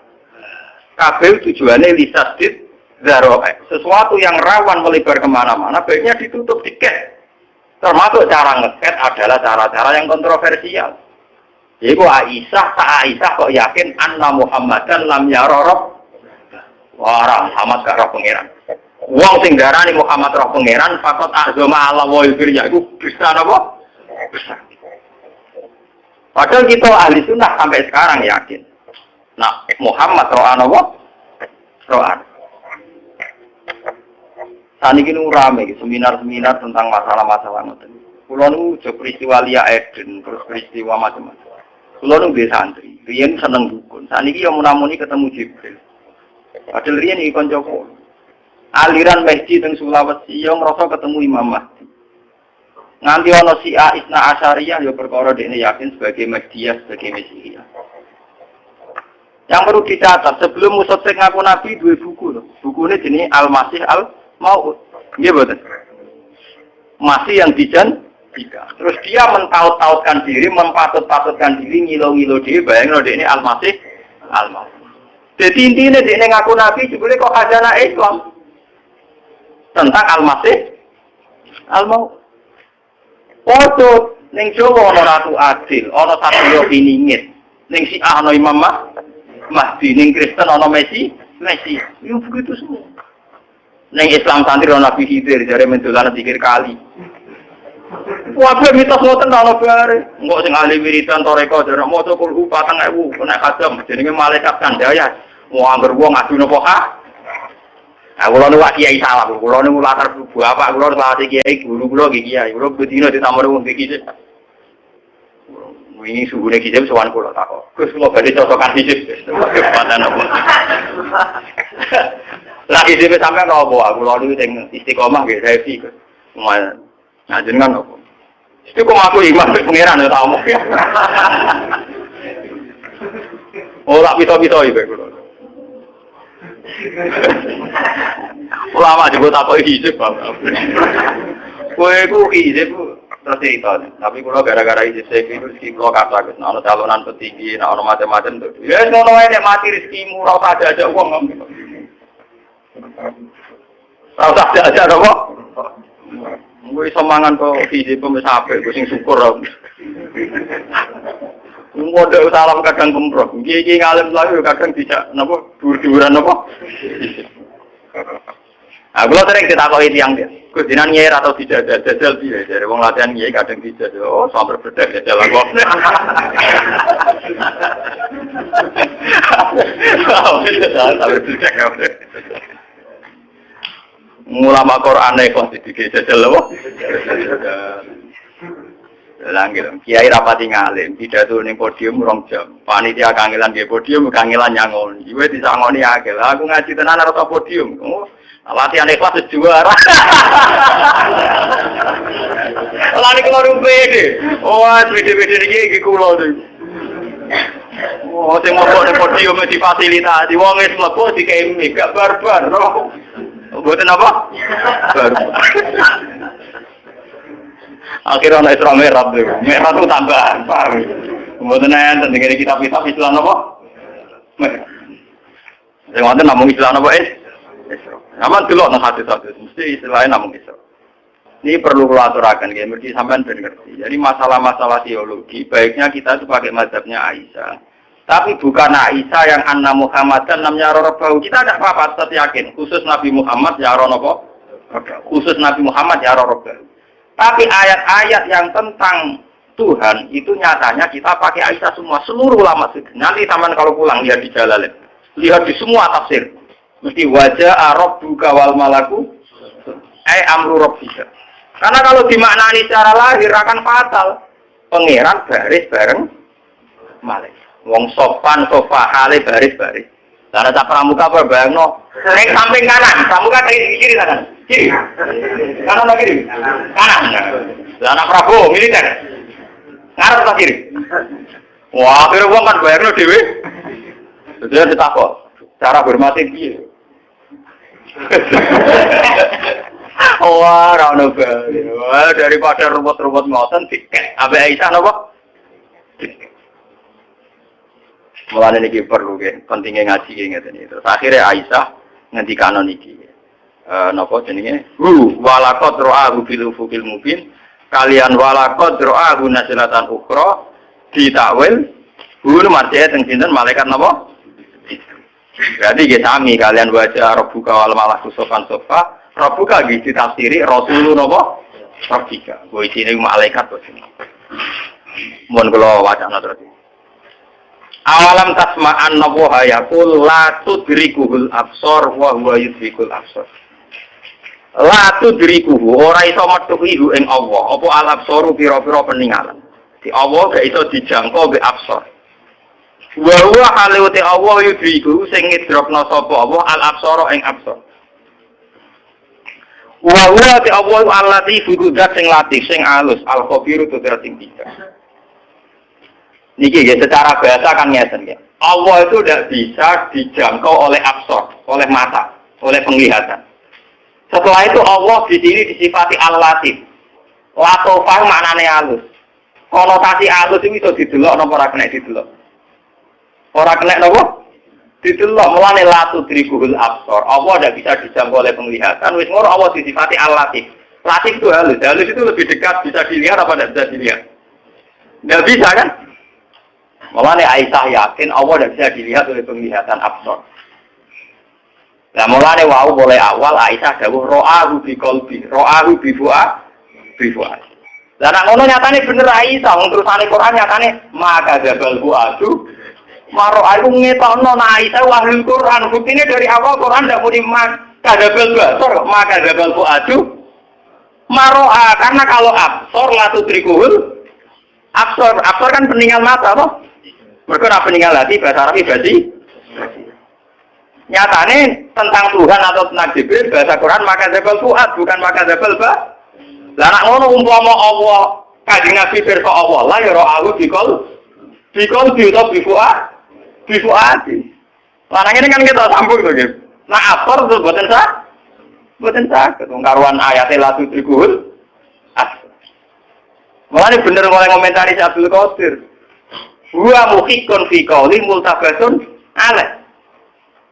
Kabel tujuannya lisadid Zaro'eh, sesuatu yang rawan melebar kemana-mana, baiknya ditutup tiket. Termasuk cara ngeset adalah cara-cara yang kontroversial. Jadi Aisyah kok yakin anna Muhammadan lam yarorob. Wah, Muhammad gak roh pengeran. Wong sing darani Muhammad roh pengeran, fakot azoma Allah wa yufirya, itu bisa apa? Bisa. Padahal kita ahli sunnah sampai sekarang yakin. Nah, Muhammad roh apa? Roh. Saat ini rame, seminar-seminar tentang masalah-masalah ngoten. Kulo nu jo peristiwa Lia Eden, terus peristiwa macam-macam. Kulo nu be santri, riyen seneng dukun. Saat ini yang menamuni ketemu Jibril. Padahal riyen iki kanca kulo. Aliran Mahdi teng Sulawesi yo ngrasa ketemu Imam Mahdi. Nganti ana Syiah Isna Asyariyah yo perkara dekne yakin sebagai Mahdiyah, sebagai Mesihiyah. Yang perlu dicatat, sebelum Musaddiq ngaku Nabi dua buku loh. Bukunya jenis Al-Masih Al-Maud. Iya betul. Masih yang dijanjikan. Terus dia mentaut-tautkan diri, mempatut-patutkan diri, ngilo-ngilo diri, bayangin ini Al-Masih Al-Maud. Jadi intinya dia ngaku Nabi juga kok khazanah Islam. Tentang Al-Masih Al-Maud. Foto, ning Jawa ana Ratu Adil, ana Satrio Piningit. Ning Syiah ana Imam Mahdi, ning Kristen ana Messi. Itu begitu semua. Neng Islam santri ana Nabi Khidir jare mendolan 3 kali. Wae mitos ngoten ana bare. Engko sing ahli wiridan toreko jare maca Qur'an 4000 nek kadang jenenge malaikat kandhaya. Mau anggar wong adu napa ha? Nah, kula nu kiai salah, kula nu latar bapak kula salah kiai guru kula nggih kiai. Kula bedino ditamur wong iki. Ini suhunya kita sowan kula takok. Gus kula badhe cocokan hijab. Padan apa? Lah hijab sampean apa? Kula niku sing istiqomah nggih saya iki. Nah jenengan apa? Istiqomah aku iman pengiran ya tak omong ya. Oh tak bisa-bisa iki kula. Ulama juga takok hijab apa. Kowe ku hijab terus itu, tapi kalau gara-gara isi itu rezeki kalau kata gitu, ada calonan petinggi, ada macam-macam tuh. Ya, kalau ini mati rezekimu, rasa ada uang nggak? Rasa ada apa? Gue semangat kok isi pemesape, gue sing syukur lah. Mode salam kadang kemprok, gigi ngalim lagi kadang tidak, napa dur-duran napa? Aku sering ditakoi tiang dia. Kudinan nyai atau tidak jajal piye dari wong latihan nyai kadang dijajal. Oh, sampai bedak jajal aku. Sampai bedak aku. Ulama Quran kok dijajal lho. Langgil, kiai rapati ngalim, pidato ning podium 2 jam. Panitia kangelan di podium, kangelan nyangon. Iwe disangoni akeh. Aku ngaji tenan ora podium. Latihan ikhlas juara. Lari keluar pede. Oh, pede-pede iki kula iki. Oh, sing mlebu ning podium difasilitasi. Wong wis mlebu dikemi gak barbar, no. Mboten apa? Barbar. Akhirnya ana Isra Mi'raj niku. Mi'raj itu tambahan, paham. Mboten enten ngene kitab-kitab Islam apa? Sing wonten namung Islam apa Isra. Aman delok nang hadis-hadis mesti istilahnya namung Isra. Ini perlu kula aturaken nggih, mesti sampean ben ngerti. Jadi masalah-masalah teologi baiknya kita itu pakai mazhabnya Aisyah. Tapi bukan Aisyah yang anna Muhammadan namanya Rabbau. Kita tidak apa-apa, tetap yakin. Khusus Nabi Muhammad ya Rabbau. Khusus Nabi Muhammad ya Rabbau. Tapi ayat-ayat yang tentang Tuhan itu nyatanya kita pakai Aisyah semua, seluruh ulama sudah. Nanti taman kalau pulang lihat di Jalalain, lihat di semua tafsir. Mesti wajah rabbuka wal malaku amru rabbika. Karena kalau dimaknani secara lahir akan fatal. Pangeran baris bareng malaikat. Wong sopan sofa hale baris-baris. Karena tak pramuka apa bayangno, ning samping kanan, pramuka kiri kanan. Kiri. Kanan atau kiri? Kanan. Lah anak Prabowo militer. Ngarep atau kiri? Wah, kira wong kan bayangno dhewe. Sudah ditakok. Cara hormati piye? Wah, ra ono bae. Wah, daripada ruwet-ruwet ngoten tiket. Abe Aisyah napa? Mulane niki perlu nggih, pentingnya ngaji ngeten iki. Terus akhirnya Aisyah ngendikano niki. Napa jenenge? Walaqad ra'ahu bil ufuqil mubin. Kalian walaqad ra'ahu nasilatan ukhra ditakwil. Marjane teng sinten malaikat napa? Berarti nggih sami kalian baca rabbuka wal malaku sofan sofa. Rabbuka nggih ditafsiri rasulun napa? Rabbika. Kuwi isine malaikat kok. Mun kula wacana terus. Awalam tasma'an nabuha yaqul la tudrikuhul absar wa huwa yudrikul absar. La tudrikuhu ora iso metuhi ing Allah, apa al absaru pira-pira peninggalan. Di Allah gak iso dijangkau be absar. Wa huwa halute Allah yudriku sing ngidropno sapa Allah al absara ing absar. Wa huwa ti Allah allati fududat sing latif sing alus al khabiru tudra sing bijak. Niki ya, secara bahasa kan ngeten ya. Allah itu tidak bisa dijangkau oleh absor, oleh mata, oleh penglihatan. Setelah itu Allah di sini disifati al-latif. Latofah maknane halus. Konotasi halus itu bisa didelok napa ora kena didelok. Ora kena napa? Didelok mulane latu drikuhul absor. Allah tidak bisa dijangkau oleh penglihatan. Wis ngono Allah disifati al-latif. Latif itu halus. Halus itu lebih dekat, bisa dilihat apa tidak bisa dilihat? Tidak bisa kan? Mulane Aisyah yakin Allah tidak bisa dilihat oleh penglihatan absor. Nah mulane wau mulai awal Aisyah dawuh ro'ahu bi qalbi, ro'ahu bi fuad. Lah nek ngono nyatane bener Aisyah, terusane Quran nyatane maka jabal fuadu. Maro aku ngetokno Aisyah wahul Quran, buktine dari awal Quran ndak muni maka jabal basor, maka jabal fuadu. Maro'a karena kalau absor la tudrikuhul absor kan peninggal mata toh. Mereka nak peninggal hati bahasa Arab ibadi. Nyatane tentang Tuhan atau tentang Jibril bahasa Quran maka zabal fuad bukan maka zabal ba. Lah nak ngono umpama Allah kanjeng Nabi pirsa Allah la ya ra'ahu bikol utawa bifuad. Lah nang ngene kan kita sambung to nggih. Nah apor terus boten sah ketong karuan ayate la tudrikuhul as. Mulane bener oleh komentari Abdul Qadir. Wa muhikun fi qauli multabasun ala.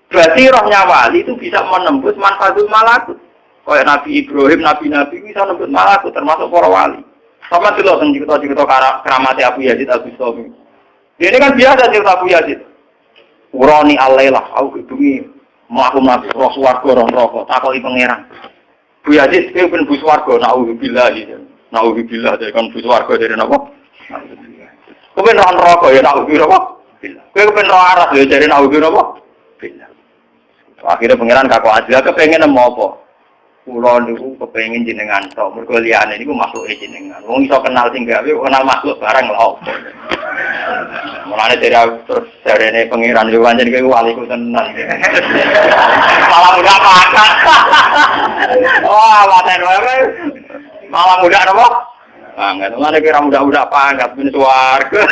Berarti rohnya wali itu bisa menembus manfatul malakut. Kayak Nabi Ibrahim, Nabi-Nabi bisa menembus malakut termasuk para wali. Sama dulu tentang cerita-cerita keramat Abu Yazid Al-Bustami. Ini kan biasa cerita Abu Yazid. Urani alailah, aku hidungi melakukan nabi roh swarga roh rokok, takoki pangeran. Bu Yazid itu ben bus warga naudzubillah gitu. Naudzubillah dari kan bus warga dari napa? Kowe ben ora neraka ya naudzubillah. Kowe ben ora aras ya dari naudzubillah napa? Billah. Akhirnya pangeran kakak Azla kepengen nemu apa? Kulo niku kepengin jenengan tok. Mergo liyane niku makhluk jenengan. Wong iso kenal sing gawe, kenal makhluk barang lho apa. Mulane dari terus jarene pangeran yo pancen kowe waliku tenan. Malah mudah makan. Wah, waten wae. Malah mudah apa? Banget. Mulane kira mudah-mudah pangkat ben swarga.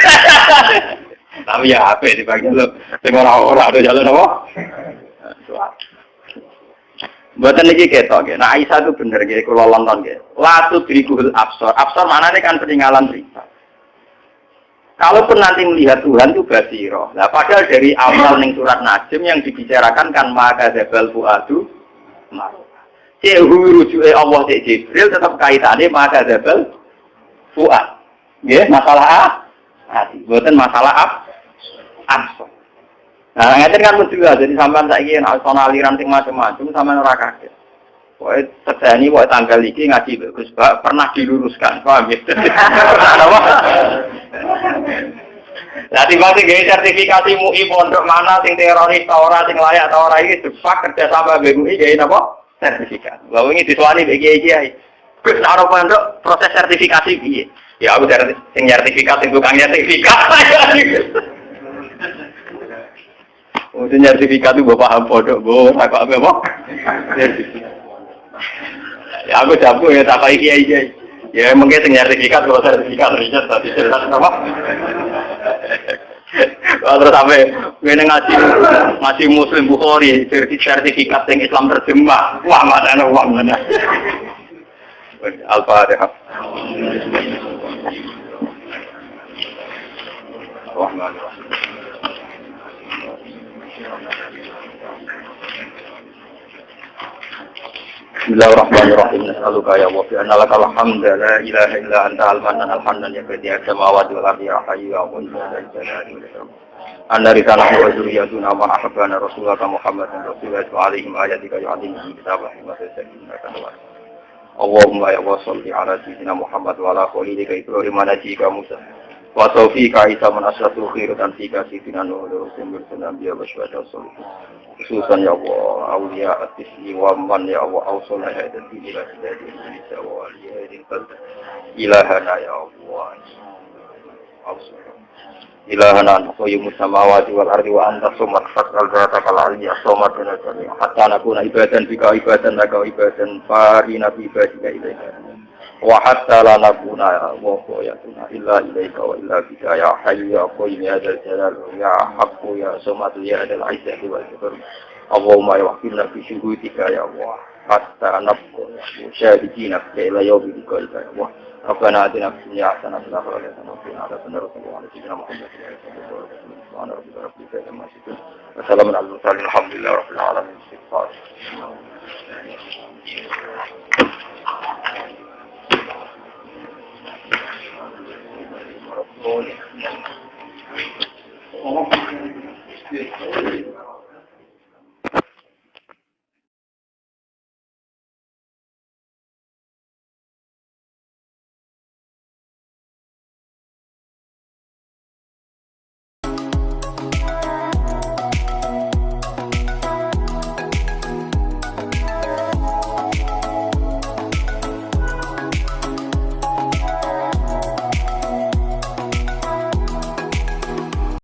Tapi ya apik dibagi lho. Sing ora ada jalan apa? Buatan lagi ketok, nah Aisyah itu bener, kalau nonton, latu dirikuhul absor, absor mana ini kan peninggalan cerita. Kalaupun nanti melihat Tuhan itu basiroh, nah padahal dari awal ning surat Najm yang dibicarakan kan maka zabal fuadu, cehu rujuke Allah cek Jibril tetap kaitannya maka zabal fuad, ya masalah hati, buatan masalah absor. Nah, ngeten kan juga jadi sampean saiki nek ana aliran sing macam-macam sampean ora kaget. Pokoke sedani pokoke tanggal iki ngaji Gus Bak pernah diluruskan, paham ya? Apa? Lah timbang sing gawe sertifikasi MUI pondok mana sing teroris ta ora sing layak ta ora iki cepak kerja sama MUI gawe napa? Sertifikat. Lah wingi disuwani mbek kiai. Gus nek ora pondok proses sertifikasi piye? Ya aku sing sertifikat sing tukang sertifikat. Untuk sertifikat itu bapak bodoh, tak apa? Ya aku jago ya tak kayak kiai. Ya mungkin sertifikat kalau sertifikat riset tadi jelas apa? Terus sampai ngaji Muslim Bukhari sertifikat yang Islam terjemah, wah mana uang mana? Al-Fatihah. Wah mana? Bismillahirrahmanirrahim. Nas'aluka ya wa fi anna lakal hamda la ilaha illa anta al-mannan al-hannan ya badi'as samawati wal ardi ya hayyu ya qayyum ya dzal jalali wal ikram. Anna risalatu wa dzurriyyatuna ma ahabbana rasulullah Muhammadan rasulullah alaihim ayatika yu'allimuhum kitabah wa sayyidina Allahumma ya wa salli ala sayyidina Muhammad wa ala khalilika Ibrahim wa najika Musa wa tawfika Isa man asratul khairan fika sayyidina Nuh wa rasulullah biya wa syuhada sholihin. Khususan ya Allah, awliya at-tisli wa man ya Allah, awsalna hadha dini la sidadi Indonesia wa aliyahidin qalda. Ilahana ya Allah, awsalna. Ilahana antakoyumus samawati wal ardi wa anta sumat fatkal zata kal aliyah somat dan ajami. Hatta nakuna ibadan bika ibadan laka ibadan farina ibadika ilaika. Wa hatta la nakuna wa qoyatuna illa ilaika wa illa bika ya hayyu ya qayyum ya dzal jalal ya haqqu ya samad ya dzal izzati wal ikram. Allahumma waqina fi syuhudika ya Allah hatta nabqa musyahidina ila yaumil qiyamah ya Allah. Rabbana atina fid dunya hasanah wa fil akhirati hasanah wa qina adzaban nar. Wassalamu ala al-mursalin alhamdulillahi rabbil alamin. Oh,